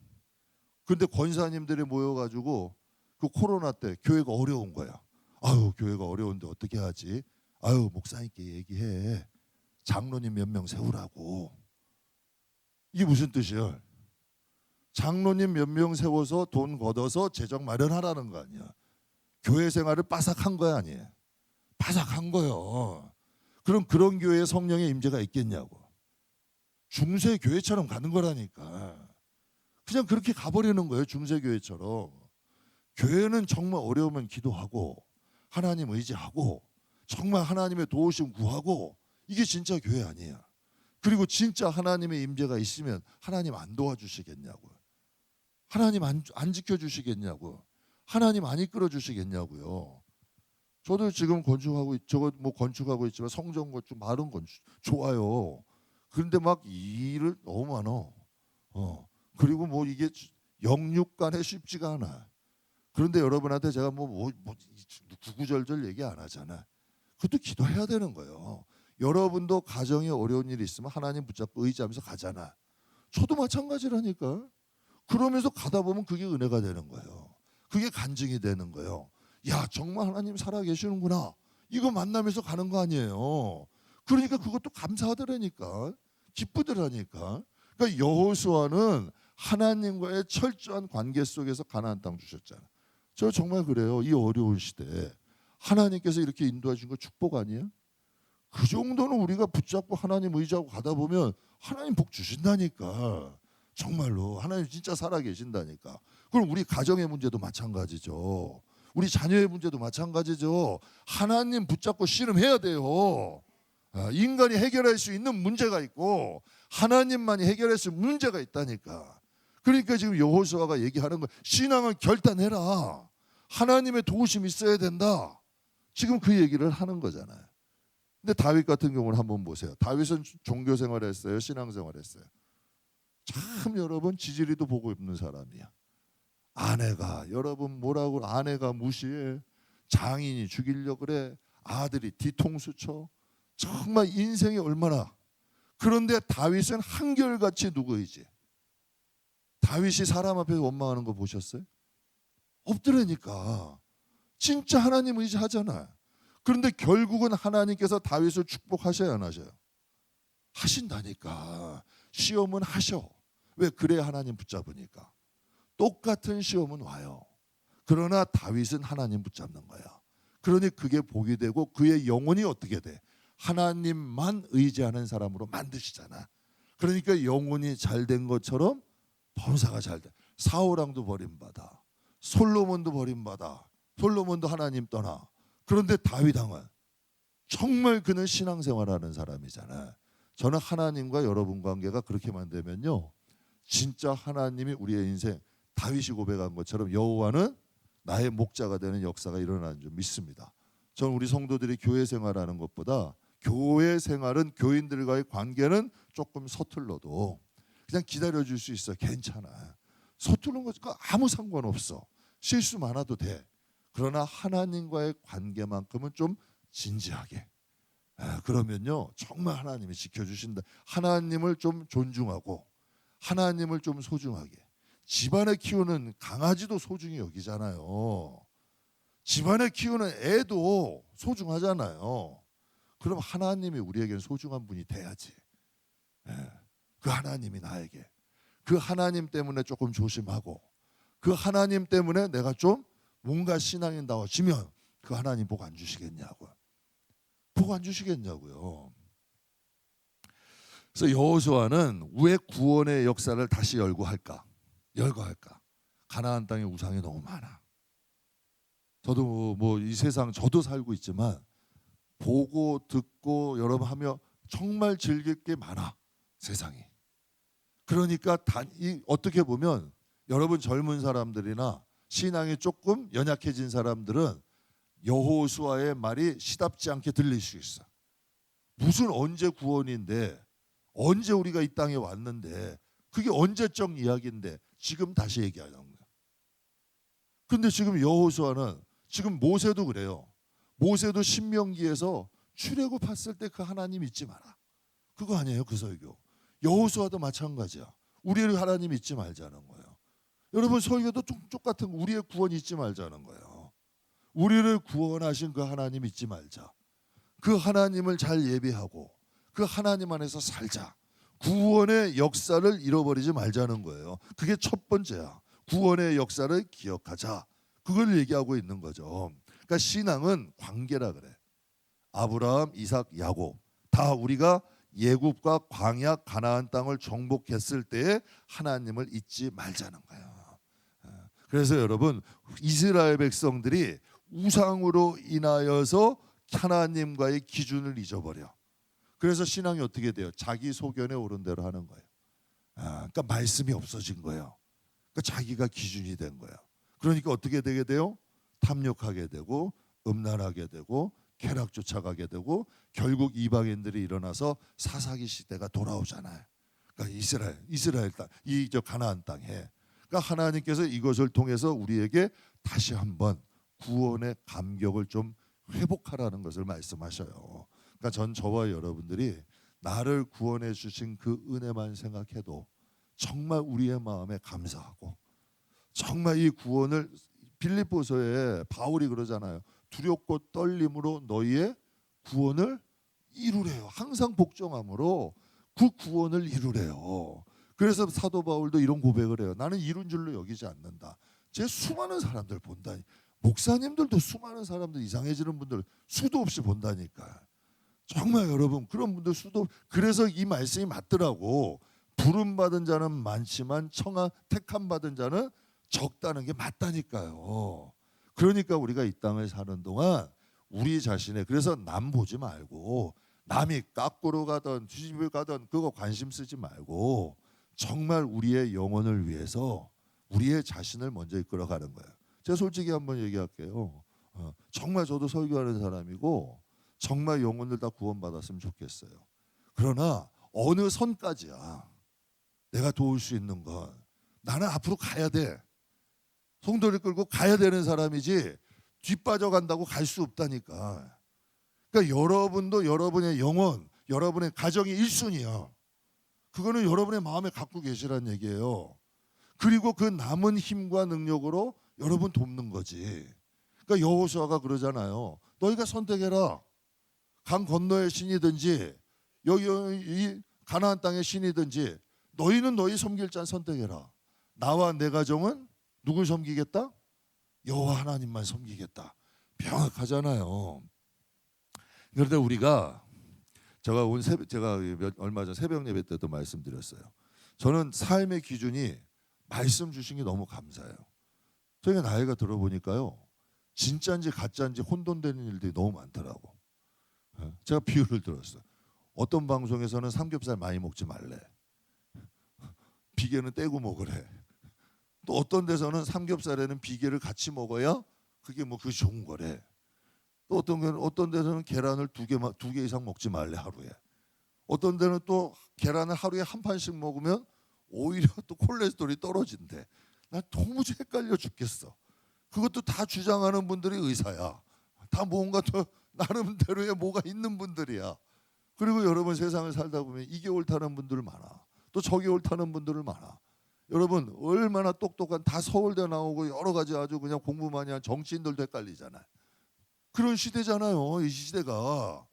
근데 권사님들이 모여가지고 그 코로나 때 교회가 어려운 거야. 아유, 교회가 어려운데 어떻게 하지? 아유, 목사님께 얘기해. 장로님 몇 명 세우라고. 이게 무슨 뜻이야? 장로님 몇 명 세워서 돈 걷어서 재정 마련하라는 거 아니야. 교회 생활을 빠삭한 거야, 아니에요? 빠삭한 거요. 그럼 그런 교회에 성령의 임재가 있겠냐고. 중세 교회처럼 가는 거라니까. 그냥 그렇게 가버리는 거예요, 중세 교회처럼. 교회는 정말 어려우면 기도하고 하나님 의지하고 정말 하나님의 도우심 구하고, 이게 진짜 교회 아니야. 그리고 진짜 하나님의 임재가 있으면 하나님 안 도와주시겠냐고요. 하나님 안 지켜주시겠냐고. 하나님 안 이끌어 주시겠냐고요. 저도 지금 건축하고 있지만 성전 건축, 마른 건축 좋아요. 그런데 막 일을 너무 많아. 그리고 뭐 이게 영육간에 쉽지가 않아. 그런데 여러분한테 제가 구구절절 얘기 안 하잖아. 그것도 기도해야 되는 거예요. 여러분도 가정에 어려운 일이 있으면 하나님 붙잡고 의지하면서 가잖아. 저도 마찬가지라니까. 그러면서 가다 보면 그게 은혜가 되는 거예요. 그게 간증이 되는 거예요. 야, 정말 하나님 살아 계시는구나. 이거 만나면서 가는 거 아니에요. 그러니까 그것도 감사하더라니까. 기쁘더라니까. 그러니까 여호수아는 하나님과의 철저한 관계 속에서 가나안 땅 주셨잖아. 저 정말 그래요. 이 어려운 시대에 하나님께서 이렇게 인도해 준 거 축복 아니에요? 그 정도는 우리가 붙잡고 하나님 의지하고 가다 보면 하나님 복 주신다니까. 정말로 하나님 진짜 살아 계신다니까. 그럼 우리 가정의 문제도 마찬가지죠. 우리 자녀의 문제도 마찬가지죠. 하나님 붙잡고 씨름해야 돼요. 인간이 해결할 수 있는 문제가 있고 하나님만이 해결할 수 있는 문제가 있다니까. 그러니까 지금 여호수아가 얘기하는 거, 신앙을 결단해라. 하나님의 도우심이 있어야 된다. 지금 그 얘기를 하는 거잖아요. 근데 다윗 같은 경우는 한번 보세요. 다윗은 종교 생활했어요, 신앙 생활했어요. 참 여러분 지지리도 보고 있는 사람이야. 아내가 여러분 뭐라고 아내가 무시해. 장인이 죽이려 그래. 아들이 뒤통수 쳐. 정말 인생이 얼마나. 그런데 다윗은 한결같이 누구 의지? 다윗이 사람 앞에서 원망하는 거 보셨어요? 없더라니까. 진짜 하나님 의지하잖아. 그런데 결국은 하나님께서 다윗을 축복하셔야 안 하셔요? 하신다니까. 시험은 하셔. 왜? 그래야 하나님 붙잡으니까. 똑같은 시험은 와요. 그러나 다윗은 하나님 붙잡는 거야. 그러니 그게 복이 되고 그의 영혼이 어떻게 돼? 하나님만 의지하는 사람으로 만드시잖아. 그러니까 영혼이 잘된 것처럼 범사가 잘 돼. 사울왕도 버림받아. 솔로몬도 버림받아. 솔로몬도 하나님 떠나. 그런데 다윗왕은 정말 그는 신앙생활하는 사람이잖아. 저는 하나님과 여러분 관계가 그렇게만 되면요, 진짜 하나님이 우리의 인생 다윗이 고백한 것처럼 여호와는 나의 목자가 되는 역사가 일어나는 줄 믿습니다. 저는 우리 성도들이 교회 생활하는 것보다 교회 생활은 교인들과의 관계는 조금 서툴러도 그냥 기다려줄 수 있어. 괜찮아. 서투른 것과 아무 상관없어. 실수 많아도 돼. 그러나 하나님과의 관계만큼은 좀 진지하게. 그러면요 정말 하나님이 지켜주신다. 하나님을 좀 존중하고 하나님을 좀 소중하게. 집안에 키우는 강아지도 소중히 여기잖아요. 집안에 키우는 애도 소중하잖아요. 그럼 하나님이 우리에겐 소중한 분이 돼야지. 그 하나님이 나에게 그 하나님 때문에 조금 조심하고 그 하나님 때문에 내가 좀 뭔가 신앙이 나와지면 그 하나님 복 안 주시겠냐고요. 복 안 주시겠냐고요. 그래서 여호수아는 왜 구원의 역사를 다시 열거할까? 가나안 땅에 우상이 너무 많아. 저도 뭐 이 세상 저도 살고 있지만 보고 듣고 여러분 하며 정말 즐길 게 많아 세상이. 그러니까 어떻게 보면 여러분 젊은 사람들이나 신앙이 조금 연약해진 사람들은 여호수아의 말이 시답지 않게 들릴 수 있어. 무슨 언제 구원인데 언제 우리가 이 땅에 왔는데 그게 언제적 이야기인데 지금 다시 얘기하는 거야. 근데 지금 여호수아는 지금 모세도 그래요. 모세도 신명기에서 출애굽했을 때 그 하나님 잊지 마라. 그거 아니에요 그 설교. 여호수아도 마찬가지야. 우리를 하나님 잊지 말자는 거예요. 여러분 설교도 똑같은 거. 우리의 구원 잊지 말자는 거예요. 우리를 구원하신 그 하나님 잊지 말자. 그 하나님을 잘 예배하고 그 하나님 안에서 살자. 구원의 역사를 잃어버리지 말자는 거예요. 그게 첫 번째야. 구원의 역사를 기억하자. 그걸 얘기하고 있는 거죠. 그러니까 신앙은 관계라 그래. 아브라함, 이삭, 야곱 다 우리가 예굽과 광야 가나안 땅을 정복했을 때에 하나님을 잊지 말자는 거예요. 그래서 여러분 이스라엘 백성들이 우상으로 인하여서 하나님과의 기준을 잊어버려. 그래서 신앙이 어떻게 돼요? 자기 소견에 오른 대로 하는 거예요. 그러니까 말씀이 없어진 거예요. 그러니까 자기가 기준이 된 거예요. 그러니까 어떻게 되게 돼요? 탐욕하게 되고 음란하게 되고 쾌락 쫓아가게 되고 결국 이방인들이 일어나서 사사기 시대가 돌아오잖아요. 그러니까 이스라엘 땅, 저 가나안 땅에. 그러니까 하나님께서 이것을 통해서 우리에게 다시 한번 구원의 감격을 좀 회복하라는 것을 말씀하셔요. 그러니까 전 저와 여러분들이 나를 구원해 주신 그 은혜만 생각해도 정말 우리의 마음에 감사하고 정말 이 구원을 빌립보서에 바울이 그러잖아요. 두렵고 떨림으로 너희의 구원을 이루래요. 항상 복종함으로 그 구원을 이루래요. 그래서 사도 바울도 이런 고백을 해요. 나는 이룬 줄로 여기지 않는다. 제 수많은 사람들 본다니. 목사님들도 수많은 사람들 이상해지는 분들 수도 없이 본다니까. 정말 여러분 그런 분들 수도. 그래서 이 말씀이 맞더라고. 부름 받은 자는 많지만 택함 받은 자는 적다는 게 맞다니까요. 그러니까 우리가 이 땅을 사는 동안 우리 자신의, 그래서 남 보지 말고 남이 깎으러 가든 뒤집을 가든 그거 관심 쓰지 말고 정말 우리의 영혼을 위해서 우리의 자신을 먼저 이끌어가는 거예요. 제가 솔직히 한번 얘기할게요. 정말 저도 설교하는 사람이고 정말 영혼들 다 구원받았으면 좋겠어요. 그러나 어느 선까지야 내가 도울 수 있는 건 나는 앞으로 가야 돼. 송도를 끌고 가야 되는 사람이지 뒷빠져 간다고 갈 수 없다니까. 그러니까 여러분도 여러분의 영혼, 여러분의 가정이 1순위야. 그거는 여러분의 마음에 갖고 계시란 얘기예요. 그리고 그 남은 힘과 능력으로 여러분 돕는 거지. 그러니까 여호수아가 그러잖아요. 너희가 선택해라. 강 건너의 신이든지 여기 이 가나안 땅의 신이든지 너희는 너희 섬길 자 선택해라. 나와 내 가정은 누굴 섬기겠다? 여호와 하나님만 섬기겠다. 명확하잖아요. 그런데 우리가 제가 얼마 전 새벽 예배 때도 말씀드렸어요. 저는 삶의 기준이 말씀 주신 게 너무 감사해요. 제가 나이가 들어보니까요, 진짜인지 가짜인지 혼돈되는 일들이 너무 많더라고. 제가 비유를 들었어요. 어떤 방송에서는 삼겹살 많이 먹지 말래. 비계는 떼고 먹으래. 또 어떤 데서는 삼겹살에는 비계를 같이 먹어야 그게 좋은 거래. 또 어떤 데서는 계란을 두 개 이상 먹지 말래 하루에. 어떤 데는 또 계란을 하루에 한 판씩 먹으면 오히려 또 콜레스테롤이 떨어진대. 나 도무지 헷갈려 죽겠어. 그것도 다 주장하는 분들이 의사야. 다 뭔가 또 나름대로의 뭐가 있는 분들이야. 그리고 여러분 세상을 살다 보면 이게 옳다는 분들 많아. 또 저게 옳다는 분들 많아. 여러분 얼마나 똑똑한 다 서울대 나오고 여러 가지 아주 그냥 공부 많이 한 정치인들도 헷갈리잖아요. 그런 시대잖아요. 이 시대가.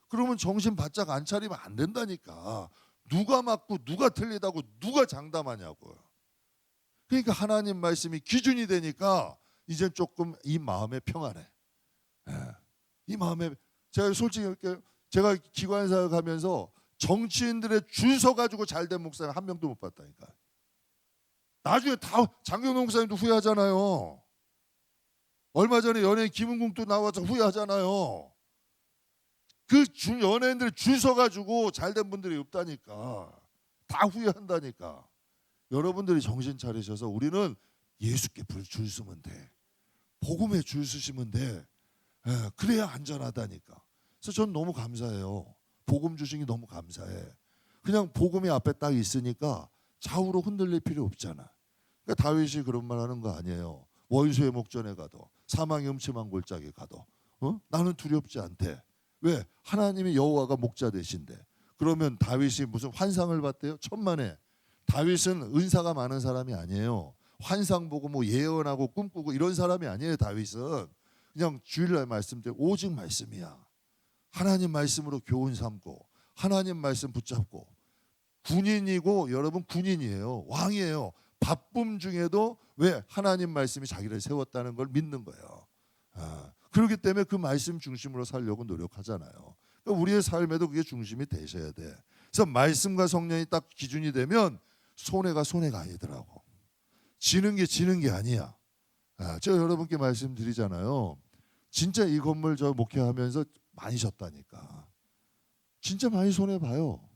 그러면 정신 바짝 안 차리면 안 된다니까. 누가 맞고 누가 틀리다고 누가 장담하냐고요. 그러니까 하나님 말씀이 기준이 되니까 이제 조금 이 마음에 평안해. 이 마음에 제가 솔직히 이렇게 제가 기관사 가면서 정치인들의 줄 서 가지고 잘된 목사님 한 명도 못 봤다니까. 나중에 다 장경동 목사님도 후회하잖아요. 얼마 전에 연예인 김은국도 나와서 후회하잖아요. 그 연예인들이 줄 서 가지고 잘된 분들이 없다니까. 다 후회한다니까. 여러분들이 정신 차리셔서 우리는 예수께 줄 서면 돼. 복음에 줄 서시면 돼. 그래야 안전하다니까. 그래서 전 너무 감사해요. 복음 주신 게 너무 감사해. 그냥 복음이 앞에 딱 있으니까 좌우로 흔들릴 필요 없잖아. 그러니까 다윗이 그런 말 하는 거 아니에요. 원수의 목전에 가도 사망의 음침한 골짜기에 가도 나는 두렵지 않대. 왜? 하나님이 여호와가 목자 되신대. 그러면 다윗이 무슨 환상을 봤대요? 천만에. 다윗은 은사가 많은 사람이 아니에요. 환상 보고 뭐 예언하고 꿈꾸고 이런 사람이 아니에요. 다윗은 그냥 주일날 말씀대로 오직 말씀이야. 하나님 말씀으로 교훈 삼고 하나님 말씀 붙잡고 군인이고 여러분 군인이에요. 왕이에요. 바쁨 중에도 왜 하나님 말씀이 자기를 세웠다는 걸 믿는 거예요. 그렇기 때문에 그 말씀 중심으로 살려고 노력하잖아요. 그러니까 우리의 삶에도 그게 중심이 되셔야 돼. 그래서 말씀과 성령이 딱 기준이 되면 손해가 아니더라고. 지는 게 아니야. 제가 여러분께 말씀드리잖아요. 진짜 이 건물 저 목회하면서 많이 졌다니까. 진짜 많이 손해 봐요.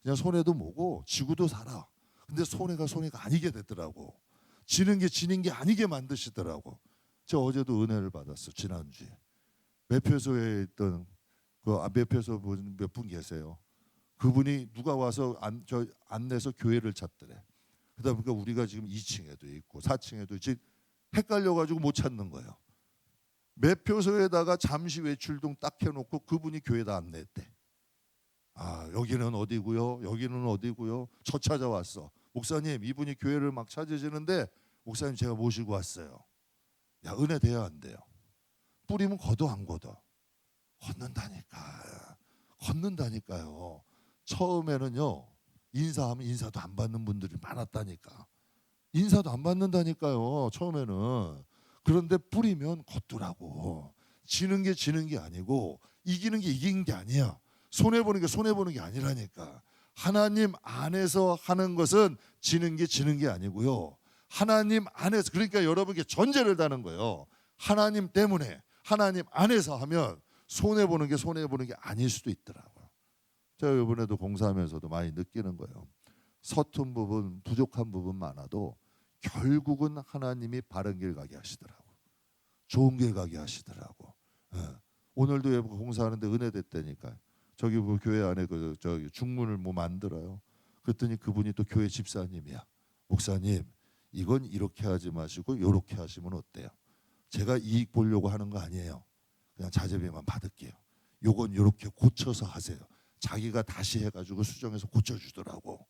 그냥 손해도 뭐고 지구도 살아. 근데 손해가 아니게 되더라고. 지는 게 아니게 만드시더라고. 제가 어제도 은혜를 받았어. 지난주에 매표소에 있던 매표소 몇 분 계세요. 그분이 누가 와서 안내서 교회를 찾더래. 그러다 보니까 우리가 지금 2층에도 있고 4층에도 있지 헷갈려가지고 못 찾는 거예요. 매표소에다가 잠시 외출동 딱 해놓고 그분이 교회다 안내했대. 여기는 어디고요? 여기는 어디고요? 저 찾아왔어. 목사님 이분이 교회를 막 찾으시는데 목사님 제가 모시고 왔어요. 야 은혜 돼야 안 돼요. 뿌리면 걷어 안 걷어? 걷는다니까요. 처음에는요 인사하면 인사도 안 받는 분들이 많았다니까. 인사도 안 받는다니까요 처음에는. 그런데 뿌리면 걷더라고. 지는 게 아니고 이기는 게 이기는 게 아니야. 손해보는 게 아니라니까. 하나님 안에서 하는 것은 지는 게 아니고요. 하나님 안에서, 그러니까 여러분께 전제를 다는 거예요. 하나님 때문에 하나님 안에서 하면 손해보는 게 아닐 수도 있더라고요. 제가 이번에도 공사하면서도 많이 느끼는 거예요. 서툰 부분, 부족한 부분 많아도 결국은 하나님이 바른 길 가게 하시더라고. 좋은 길 가게 하시더라고. 오늘도 예배 봉사하는데 은혜 됐다니까요. 저기 뭐 교회 안에 그 저기 중문을 뭐 만들어요. 그랬더니 그분이 또 교회 집사님이야. 목사님, 이건 이렇게 하지 마시고 이렇게 하시면 어때요? 제가 이익 보려고 하는 거 아니에요. 그냥 자재비만 받을게요. 요건 이렇게 고쳐서 하세요. 자기가 다시 해가지고 수정해서 고쳐주더라고.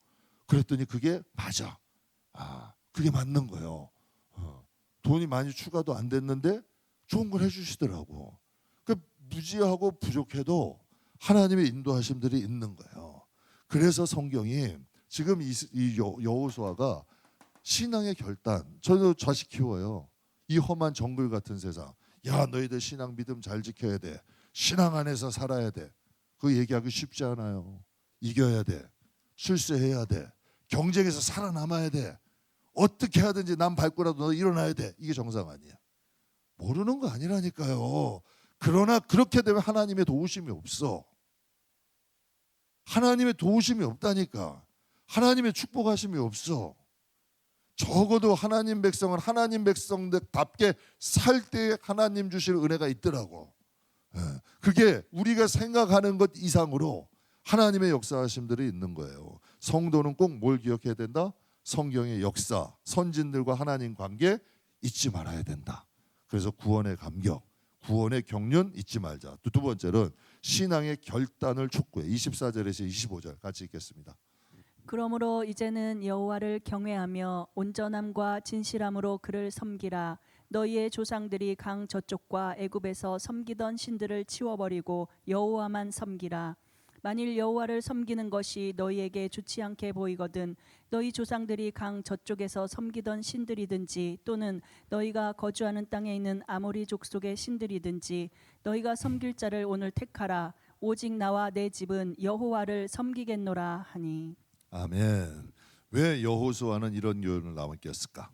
그랬더니 그게 맞아. 아, 그게 맞는 거예요. 돈이 많이 추가도 안 됐는데 좋은 걸 해주시더라고. 그 무지하고 부족해도 하나님의 인도하심들이 있는 거예요. 그래서 성경이 지금 이 여호수아가 신앙의 결단. 저도 자식 키워요. 이 험한 정글 같은 세상. 야, 너희들 신앙 믿음 잘 지켜야 돼. 신앙 안에서 살아야 돼. 그 얘기하기 쉽지 않아요. 이겨야 돼. 출세해야 돼. 경쟁에서 살아남아야 돼. 어떻게 하든지 남 밟고라도 너 일어나야 돼. 이게 정상 아니야. 모르는 거 아니라니까요. 그러나 그렇게 되면 하나님의 도우심이 없어. 하나님의 도우심이 없다니까. 하나님의 축복하심이 없어. 적어도 하나님 백성은 하나님 백성답게 살 때 하나님 주실 은혜가 있더라고. 그게 우리가 생각하는 것 이상으로 하나님의 역사하심들이 있는 거예요. 성도는 꼭 뭘 기억해야 된다? 성경의 역사, 선진들과 하나님 관계 잊지 말아야 된다. 그래서 구원의 감격, 구원의 경륜 잊지 말자. 두 번째는 신앙의 결단을 촉구해. 24절에서 25절 같이 읽겠습니다. 그러므로 이제는 여호와를 경외하며 온전함과 진실함으로 그를 섬기라. 너희의 조상들이 강 저쪽과 애굽에서 섬기던 신들을 치워버리고 여호와만 섬기라. 만일 여호와를 섬기는 것이 너희에게 좋지 않게 보이거든 너희 조상들이 강 저쪽에서 섬기던 신들이든지 또는 너희가 거주하는 땅에 있는 아모리 족속의 신들이든지 너희가 섬길 자를 오늘 택하라. 오직 나와 내 집은 여호와를 섬기겠노라 하니. 아멘. 왜 여호수아는 이런 요인을 남겼을까?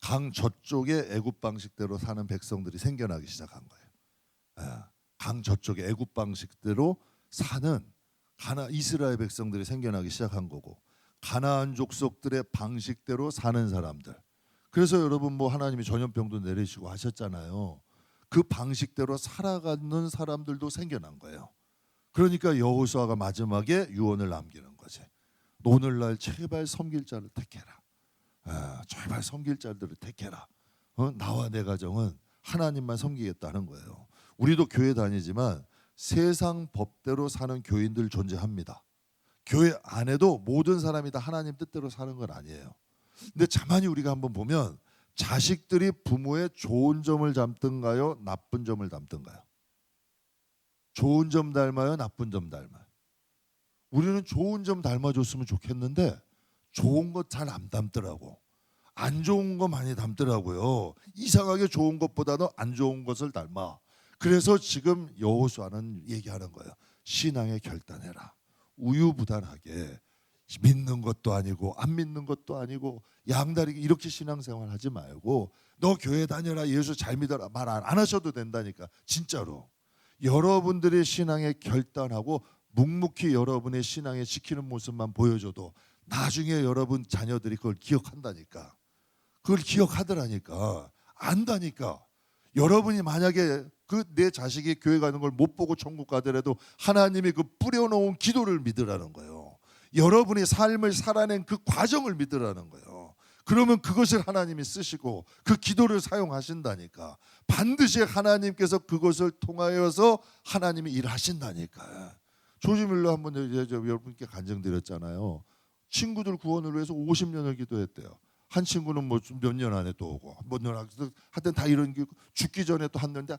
강 저쪽에 애굽 방식대로 사는 백성들이 생겨나기 시작한 거예요. 강 저쪽에 애굽 방식대로 사는 이스라엘 백성들이 생겨나기 시작한 거고, 가나안 족속들의 방식대로 사는 사람들. 그래서 여러분 뭐 하나님이 전염병도 내리시고 하셨잖아요. 그 방식대로 살아가는 사람들도 생겨난 거예요. 그러니까 여호수아가 마지막에 유언을 남기는 거지. 오늘날 제발 섬길 자를 택해라. 제발 섬길 자들을 택해라. 나와 내 가정은 하나님만 섬기겠다는 거예요. 우리도 교회 다니지만 세상 법대로 사는 교인들 존재합니다. 교회 안에도 모든 사람이 다 하나님 뜻대로 사는 건 아니에요. 근데 가만히 우리가 한번 보면 자식들이 부모의 좋은 점을 닮든가요? 나쁜 점을 닮든가요? 좋은 점 닮아요? 나쁜 점 닮아요? 우리는 좋은 점 닮아줬으면 좋겠는데 좋은 것 잘 안 닮더라고. 안 좋은 거 많이 닮더라고요. 이상하게 좋은 것보다는 안 좋은 것을 닮아. 그래서 지금 여호수아는 얘기하는 거예요. 신앙에 결단해라. 우유부단하게 믿는 것도 아니고 안 믿는 것도 아니고 양다리기 이렇게 신앙생활 하지 말고 너 교회 다녀라, 예수 잘 믿어라 말 안 하셔도 된다니까. 진짜로 여러분들의 신앙에 결단하고 묵묵히 여러분의 신앙에 지키는 모습만 보여줘도 나중에 여러분 자녀들이 그걸 기억한다니까. 그걸 기억하더라니까. 안다니까. 여러분이 만약에 그 내 자식이 교회 가는 걸 못 보고 천국 가더라도 하나님이 그 뿌려놓은 기도를 믿으라는 거예요. 여러분이 삶을 살아낸 그 과정을 믿으라는 거예요. 그러면 그것을 하나님이 쓰시고 그 기도를 사용하신다니까. 반드시 하나님께서 그것을 통하여서 하나님이 일하신다니까. 조지 밀러 한번 여러분께 간증드렸잖아요. 친구들 구원을 위해서 50년을 기도했대요. 한 친구는 뭐 몇 년 안에 또 오고, 몇 년 안에 하여튼 다 이런 게 죽기 전에 또 했는데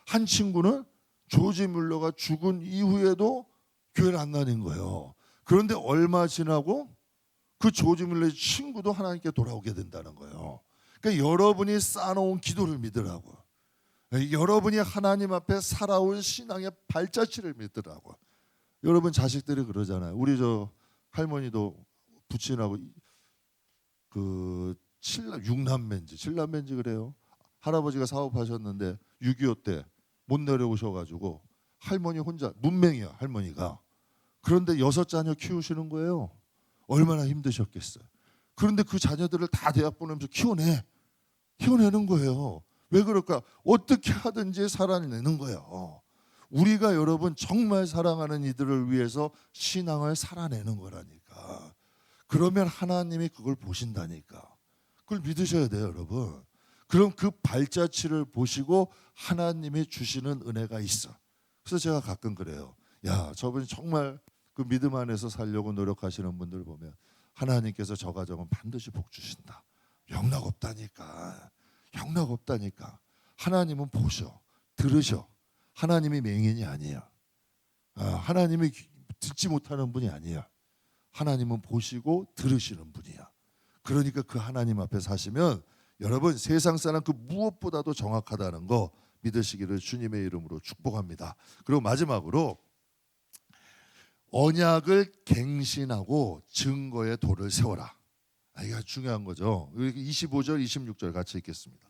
한 친구는 조지 밀러가 죽은 이후에도 교회를 안 다닌 거예요. 그런데 얼마 지나고 그 조지 밀러의 친구도 하나님께 돌아오게 된다는 거예요. 그러니까 여러분이 쌓아놓은 기도를 믿으라고. 여러분이 하나님 앞에 살아온 신앙의 발자취를 믿으라고. 여러분 자식들이 그러잖아요. 우리 저 할머니도 부친하고 그 6남매인지 그래요. 할아버지가 사업하셨는데 6.25 때 못 내려오셔가지고 할머니 혼자 문맹이야 할머니가. 그런데 6 자녀 키우시는 거예요. 얼마나 힘드셨겠어요. 그런데 그 자녀들을 다 대학 보내면서 키워내는 거예요. 왜 그럴까? 어떻게 하든지 살아내는 거예요. 우리가 여러분 정말 사랑하는 이들을 위해서 신앙을 살아내는 거라니까. 그러면 하나님이 그걸 보신다니까. 그걸 믿으셔야 돼요, 여러분. 그럼 그 발자취를 보시고 하나님이 주시는 은혜가 있어. 그래서 제가 가끔 그래요. 야, 저분이 정말 그 믿음 안에서 살려고 노력하시는 분들 보면 하나님께서 저 가정은 반드시 복 주신다. 영락 없다니까. 영락 없다니까. 하나님은 보셔, 들으셔. 하나님이 맹인이 아니에요. 하나님이 듣지 못하는 분이 아니에요. 하나님은 보시고 들으시는 분이야. 그러니까 그 하나님 앞에 사시면 여러분 세상 사람 그 무엇보다도 정확하다는 거 믿으시기를 주님의 이름으로 축복합니다. 그리고 마지막으로 언약을 갱신하고 증거의 도를 세워라. 이게 중요한 거죠. 25절, 26절 같이 읽겠습니다.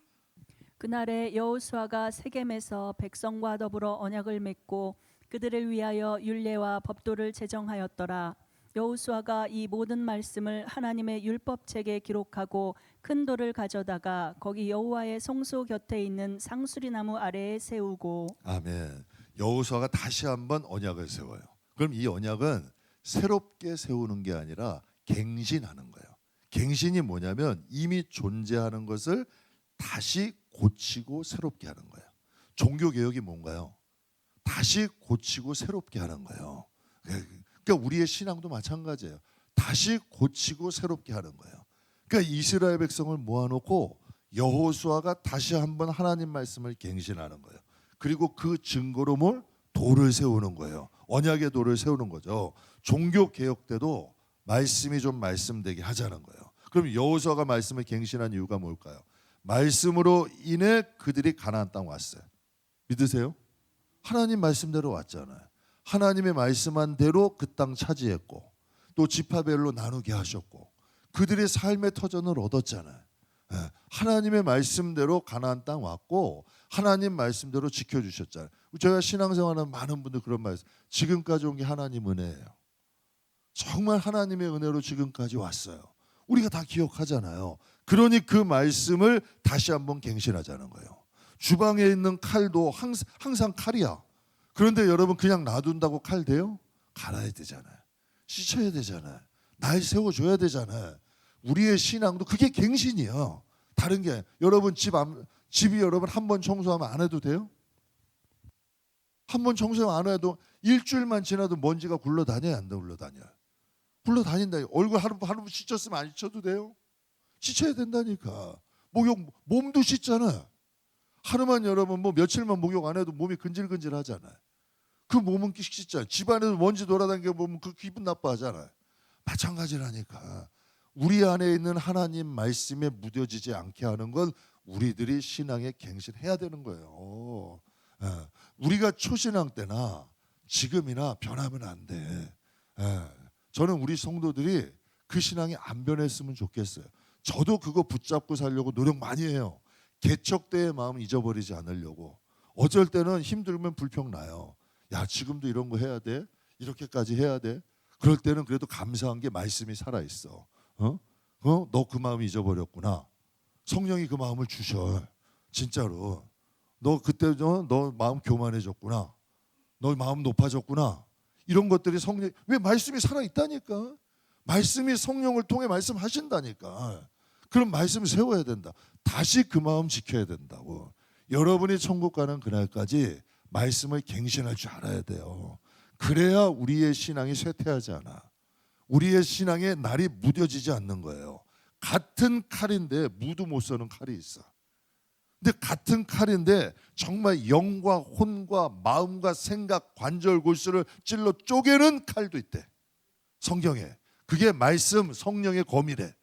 그날에 여호수아가 세겜에서 백성과 더불어 언약을 맺고 그들을 위하여 율례와 법도를 제정하였더라. 여호수아가 이 모든 말씀을 하나님의 율법책에 기록하고 큰 돌을 가져다가 거기 여호와의 성소 곁에 있는 상수리 나무 아래에 세우고. 아멘. 여호수아가 다시 한번 언약을 세워요. 그럼 이 언약은 새롭게 세우는 게 아니라 갱신하는 거예요. 갱신이 뭐냐면 이미 존재하는 것을 다시 고치고 새롭게 하는 거예요. 종교 개혁이 뭔가요? 다시 고치고 새롭게 하는 거예요. 그러니까 우리의 신앙도 마찬가지예요. 다시 고치고 새롭게 하는 거예요. 그러니까 이스라엘 백성을 모아놓고 여호수아가 다시 한번 하나님 말씀을 갱신하는 거예요. 그리고 그 증거로 뭘? 도를 세우는 거예요. 언약의 도를 세우는 거죠. 종교 개혁 때도 말씀이 좀 말씀되게 하자는 거예요. 그럼 여호수아가 말씀을 갱신한 이유가 뭘까요? 말씀으로 인해 그들이 가나안 땅 왔어요. 믿으세요? 하나님 말씀대로 왔잖아요. 하나님의 말씀한 대로 그 땅 차지했고 또 지파별로 나누게 하셨고 그들의 삶의 터전을 얻었잖아요. 하나님의 말씀대로 가나안 땅 왔고 하나님 말씀대로 지켜주셨잖아요. 제가 신앙생활하는 많은 분들 그런 말씀, 지금까지 온 게 하나님 은혜예요. 정말 하나님의 은혜로 지금까지 왔어요. 우리가 다 기억하잖아요. 그러니 그 말씀을 다시 한번 갱신하자는 거예요. 주방에 있는 칼도 항상 칼이야. 그런데 여러분 그냥 놔둔다고 칼 돼요? 갈아야 되잖아요. 씻어야 되잖아요. 날 세워줘야 되잖아요. 우리의 신앙도 그게 갱신이야. 다른 게 여러분 집이 여러분 한 번 청소하면 안 해도 돼요? 한 번 청소하면 안 해도 일주일만 지나도 먼지가 굴러다녀야 안 굴러다녀요? 굴러다닌다. 얼굴 하루 씻었으면 안 씻어도 돼요? 씻어야 된다니까. 몸도 씻잖아. 하루만 여러분 며칠만 목욕 안 해도 몸이 근질근질하잖아요. 그 몸은 씻잖아요. 집안에서 먼지 돌아다니게 보면 그 기분 나빠하잖아요. 마찬가지라니까. 우리 안에 있는 하나님 말씀에 무뎌지지 않게 하는 건 우리들이 신앙에 갱신해야 되는 거예요. 우리가 초신앙 때나 지금이나 변하면 안 돼. 저는 우리 성도들이 그 신앙이 안 변했으면 좋겠어요. 저도 그거 붙잡고 살려고 노력 많이 해요. 개척 때의 마음 잊어버리지 않으려고. 어쩔 때는 힘들면 불평 나요. 야, 지금도 이런 거 해야 돼? 이렇게까지 해야 돼? 그럴 때는 그래도 감사한 게 말씀이 살아있어. 너 그 마음 잊어버렸구나. 성령이 그 마음을 주셔. 진짜로. 너 그때 너 마음 교만해졌구나. 너 마음 높아졌구나. 이런 것들이 성령, 왜 말씀이 살아있다니까. 말씀이 성령을 통해 말씀하신다니까. 그럼 말씀 세워야 된다. 다시 그 마음 지켜야 된다고. 여러분이 천국 가는 그날까지 말씀을 갱신할 줄 알아야 돼요. 그래야 우리의 신앙이 쇠퇴하지 않아. 우리의 신앙의 날이 무뎌지지 않는 거예요. 같은 칼인데 무도 못 써는 칼이 있어. 근데 같은 칼인데 정말 영과 혼과 마음과 생각, 관절, 골수를 찔러 쪼개는 칼도 있대. 성경에. 그게 말씀, 성령의 검이래.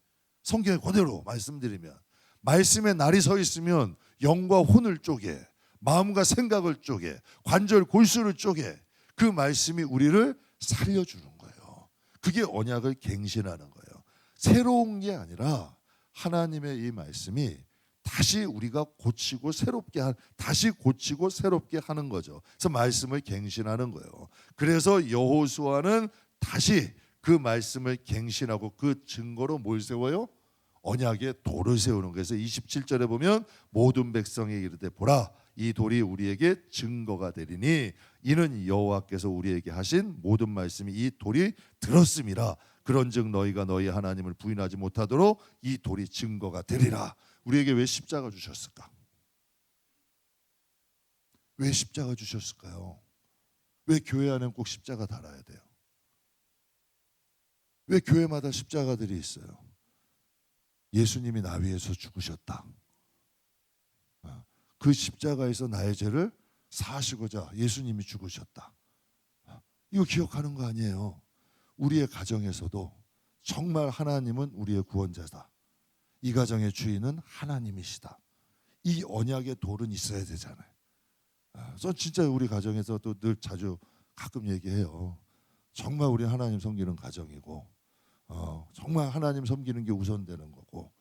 성경에 그대로 말씀드리면 말씀에 날이 서 있으면 영과 혼을 쪼개, 마음과 생각을 쪼개, 관절, 골수를 쪼개. 그 말씀이 우리를 살려주는 거예요. 그게 언약을 갱신하는 거예요. 새로운 게 아니라 하나님의 이 말씀이 다시 우리가 고치고 새롭게 다시 고치고 새롭게 하는 거죠. 그래서 말씀을 갱신하는 거예요. 그래서 여호수아는 다시 그 말씀을 갱신하고 그 증거로 뭘 세워요? 언약의 돌을 세우는 거예요. 그래서 27절에 보면 모든 백성에게 이르되 보라 이 돌이 우리에게 증거가 되리니 이는 여호와께서 우리에게 하신 모든 말씀이 이 돌이 들었음이라. 그런즉 너희가 너희 하나님을 부인하지 못하도록 이 돌이 증거가 되리라. 우리에게 왜 십자가 주셨을까? 왜 십자가 주셨을까요? 왜 교회 안에 꼭 십자가 달아야 돼요? 왜 교회마다 십자가들이 있어요? 예수님이 나 위해서 죽으셨다. 그 십자가에서 나의 죄를 사하시고자 예수님이 죽으셨다. 이거 기억하는 거 아니에요? 우리의 가정에서도 정말 하나님은 우리의 구원자다. 이 가정의 주인은 하나님이시다. 이 언약의 돌은 있어야 되잖아요. 전 진짜 우리 가정에서도 늘 자주 가끔 얘기해요. 정말 우리 하나님 섬기는 가정이고 정말 하나님 섬기는 게 우선되는 거고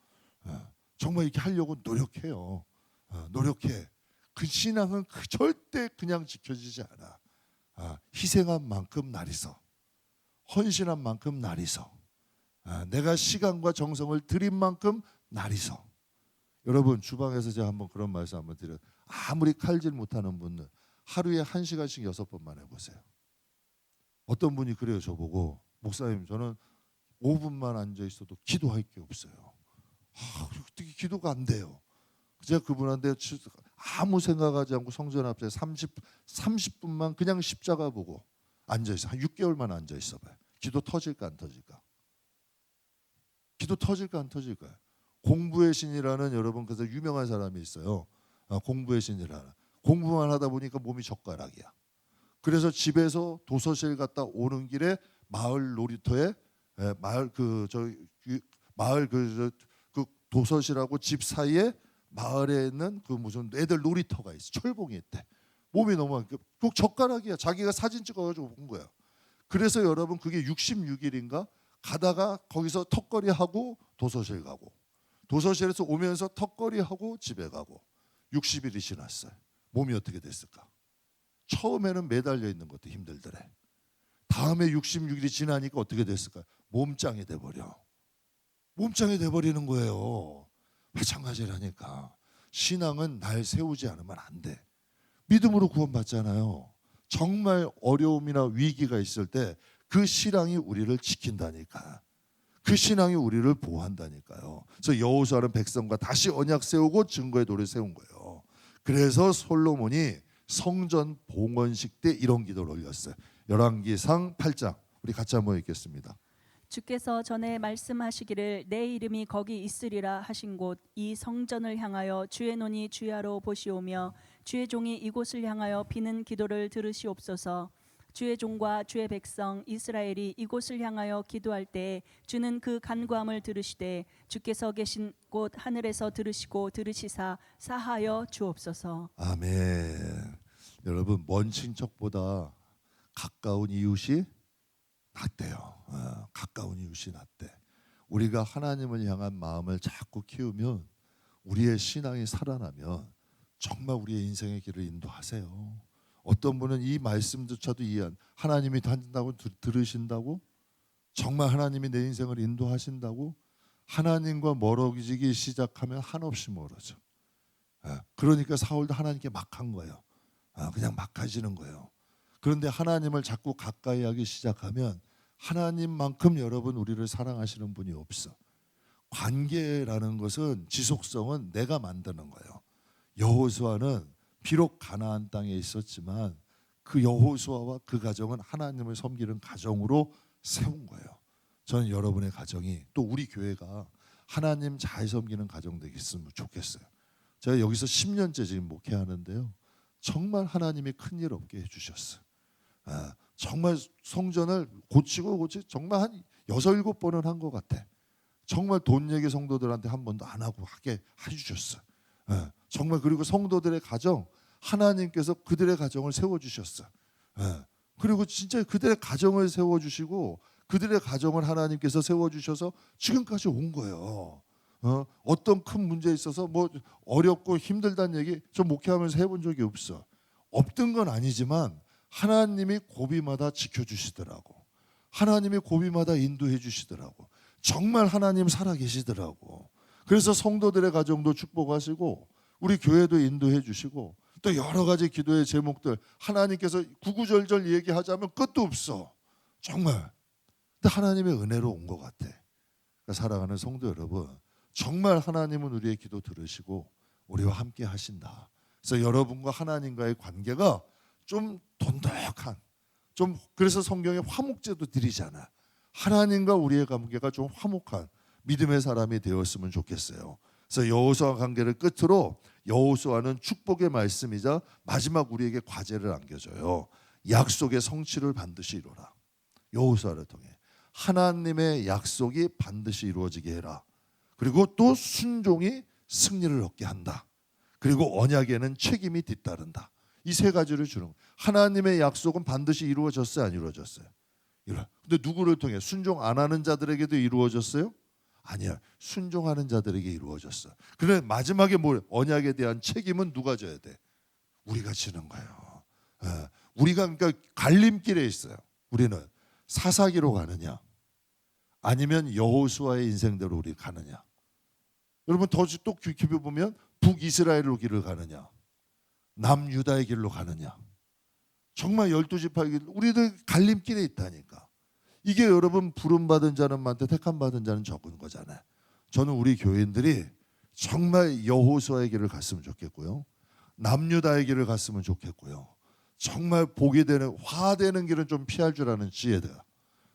정말 이렇게 하려고 노력해요. 노력해. 그 신앙은 절대 그냥 지켜지지 않아. 희생한 만큼 날이서 헌신한 만큼 날이서 내가 시간과 정성을 들인 만큼 날이서. 여러분 주방에서 제가 한번 그런 말씀 한번 드려요. 아무리 칼질 못하는 분들 하루에 1시간씩 6번만 해보세요. 어떤 분이 그래요. 저보고 목사님 저는 5분만 앉아있어도 기도할 게 없어요. 어떻게 기도가 안 돼요. 제가 그분한테 아무 생각하지 않고 성전 앞에 30분만 그냥 십자가 보고 앉아있어. 한 6개월만 앉아있어 봐요. 기도 터질까 안 터질까? 기도 터질까 안 터질까요? 공부의 신이라는 여러분 그래서 유명한 사람이 있어요. 공부의 신이라는. 공부만 하다 보니까 몸이 젓가락이야. 그래서 집에서 도서실 갔다 오는 길에 마을 놀이터에 마을 그 도서실하고 집 사이에 마을에 있는 그 무슨 애들 놀이터가 있어. 철봉이 있대. 몸이 너무 그 젓가락이야. 자기가 사진 찍어가지고 본 거야. 그래서 여러분 그게 66일인가 가다가 거기서 턱걸이 하고 도서실 가고 도서실에서 오면서 턱걸이 하고 집에 가고 60일이 지났어요. 몸이 어떻게 됐을까? 처음에는 매달려 있는 것도 힘들더래. 다음에 66일이 지나니까 어떻게 됐을까? 몸짱이 돼버려. 몸짱이 돼버리는 거예요. 마찬가지라니까. 신앙은 날 세우지 않으면 안 돼. 믿음으로 구원받잖아요. 정말 어려움이나 위기가 있을 때 그 신앙이 우리를 지킨다니까. 그 신앙이 우리를 보호한다니까요. 그래서 여호수아는 백성과 다시 언약 세우고 증거의 돌을 세운 거예요. 그래서 솔로몬이 성전 봉헌식 때 이런 기도를 올렸어요. 열왕기상 8장 우리 같이 한번 읽겠습니다. 주께서 전에 말씀하시기를 내 이름이 거기 있으리라 하신 곳 이 성전을 향하여 주의 눈이 주야로 보시오며 주의 종이 이곳을 향하여 비는 기도를 들으시옵소서. 주의 종과 주의 백성 이스라엘이 이곳을 향하여 기도할 때 주는 그 간구함을 들으시되 주께서 계신 곳 하늘에서 들으시고 들으시사 사하여 주옵소서. 아멘. 여러분 먼 친척보다 가까운 이웃이 낫대요. 가까운 이웃이 낫대. 우리가 하나님을 향한 마음을 자꾸 키우면 우리의 신앙이 살아나면 정말 우리의 인생의 길을 인도하세요. 어떤 분은 이 말씀조차도 이해한 하나님이 한다고 들으신다고 정말 하나님이 내 인생을 인도하신다고 하나님과 멀어지기 시작하면 한없이 멀어져. 그러니까 사울도 하나님께 막한 거예요. 그냥 막하시는 거예요. 그런데 하나님을 자꾸 가까이 하기 시작하면 하나님만큼 여러분 우리를 사랑하시는 분이 없어. 관계라는 것은 지속성은 내가 만드는 거예요. 여호수아는 비록 가나안 땅에 있었지만 그 여호수아와 그 가정은 하나님을 섬기는 가정으로 세운 거예요. 저는 여러분의 가정이 또 우리 교회가 하나님 잘 섬기는 가정 되겠으면 좋겠어요. 제가 여기서 10년째 지금 목회하는데요. 정말 하나님이 큰일 없게 해주셨어요. 정말 성전을 고치고 정말 한 6, 7번은 한 것 같아. 정말 돈 얘기 성도들한테 한 번도 안 하고 하게 해주셨어요. 정말 그리고 성도들의 가정 하나님께서 그들의 가정을 세워주셨어요. 그리고 진짜 그들의 가정을 세워주시고 그들의 가정을 하나님께서 세워주셔서 지금까지 온 거예요. 어떤 큰 문제에 있어서 뭐 어렵고 힘들다는 얘기 좀 목회하면서 해본 적이 없어. 없던 건 아니지만 하나님이 고비마다 지켜주시더라고. 하나님이 고비마다 인도해 주시더라고. 정말 하나님 살아계시더라고. 그래서 성도들의 가정도 축복하시고 우리 교회도 인도해 주시고 또 여러 가지 기도의 제목들 하나님께서 구구절절 얘기하자면 끝도 없어. 정말. 근데 하나님의 은혜로 온 것 같아. 그러니까 사랑하는 성도 여러분, 정말 하나님은 우리의 기도 들으시고 우리와 함께 하신다. 그래서 여러분과 하나님과의 관계가 좀 돈독한, 좀 그래서 성경에 화목제도 드리잖아. 하나님과 우리의 관계가 좀 화목한 믿음의 사람이 되었으면 좋겠어요. 그래서 여호수아 관계를 끝으로 여호수아는 축복의 말씀이자 마지막 우리에게 과제를 안겨줘요. 약속의 성취를 반드시 이루라. 여호수아를 통해 하나님의 약속이 반드시 이루어지게 해라. 그리고 또 순종이 승리를 얻게 한다. 그리고 언약에는 책임이 뒤따른다. 이 세 가지를 주는 거예요. 하나님의 약속은 반드시 이루어졌어요, 안 이루어졌어요? 근데 누구를 통해? 순종 안 하는 자들에게도 이루어졌어요? 아니야. 순종하는 자들에게 이루어졌어. 그래 마지막에 뭘? 언약에 대한 책임은 누가 져야 돼? 우리가 지는 거예요. 우리가 그러니까 갈림길에 있어요. 우리는 사사기로 가느냐, 아니면 여호수아의 인생대로 우리 가느냐. 여러분 또 깊이 보면 북이스라엘로 길을 가느냐, 남유다의 길로 가느냐. 정말 12지파의 길, 우리들 갈림길에 있다니까. 이게 여러분 부름받은 자는 많대 택함받은 자는 적은 거잖아요. 저는 우리 교인들이 정말 여호수아의 길을 갔으면 좋겠고요. 남유다의 길을 갔으면 좋겠고요. 정말 복이 되는 화되는 길은 좀 피할 줄 아는 지혜다.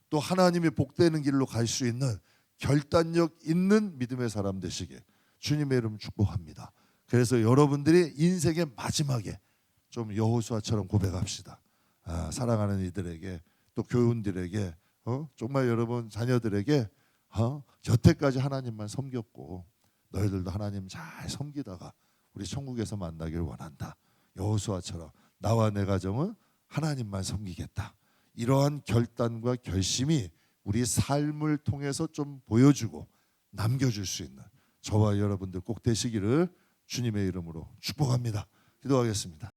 또 하나님이 복되는 길로 갈 수 있는 결단력 있는 믿음의 사람 되시게 주님의 이름 축복합니다. 그래서 여러분들이 인생의 마지막에 좀 여호수아처럼 고백합시다. 사랑하는 이들에게 또 교훈들에게 정말 여러분 자녀들에게 여태까지 하나님만 섬겼고 너희들도 하나님 잘 섬기다가 우리 천국에서 만나길 원한다. 여호수아처럼 나와 내 가정은 하나님만 섬기겠다. 이러한 결단과 결심이 우리 삶을 통해서 좀 보여주고 남겨줄 수 있는 저와 여러분들 꼭 되시기를 주님의 이름으로 축복합니다. 기도하겠습니다.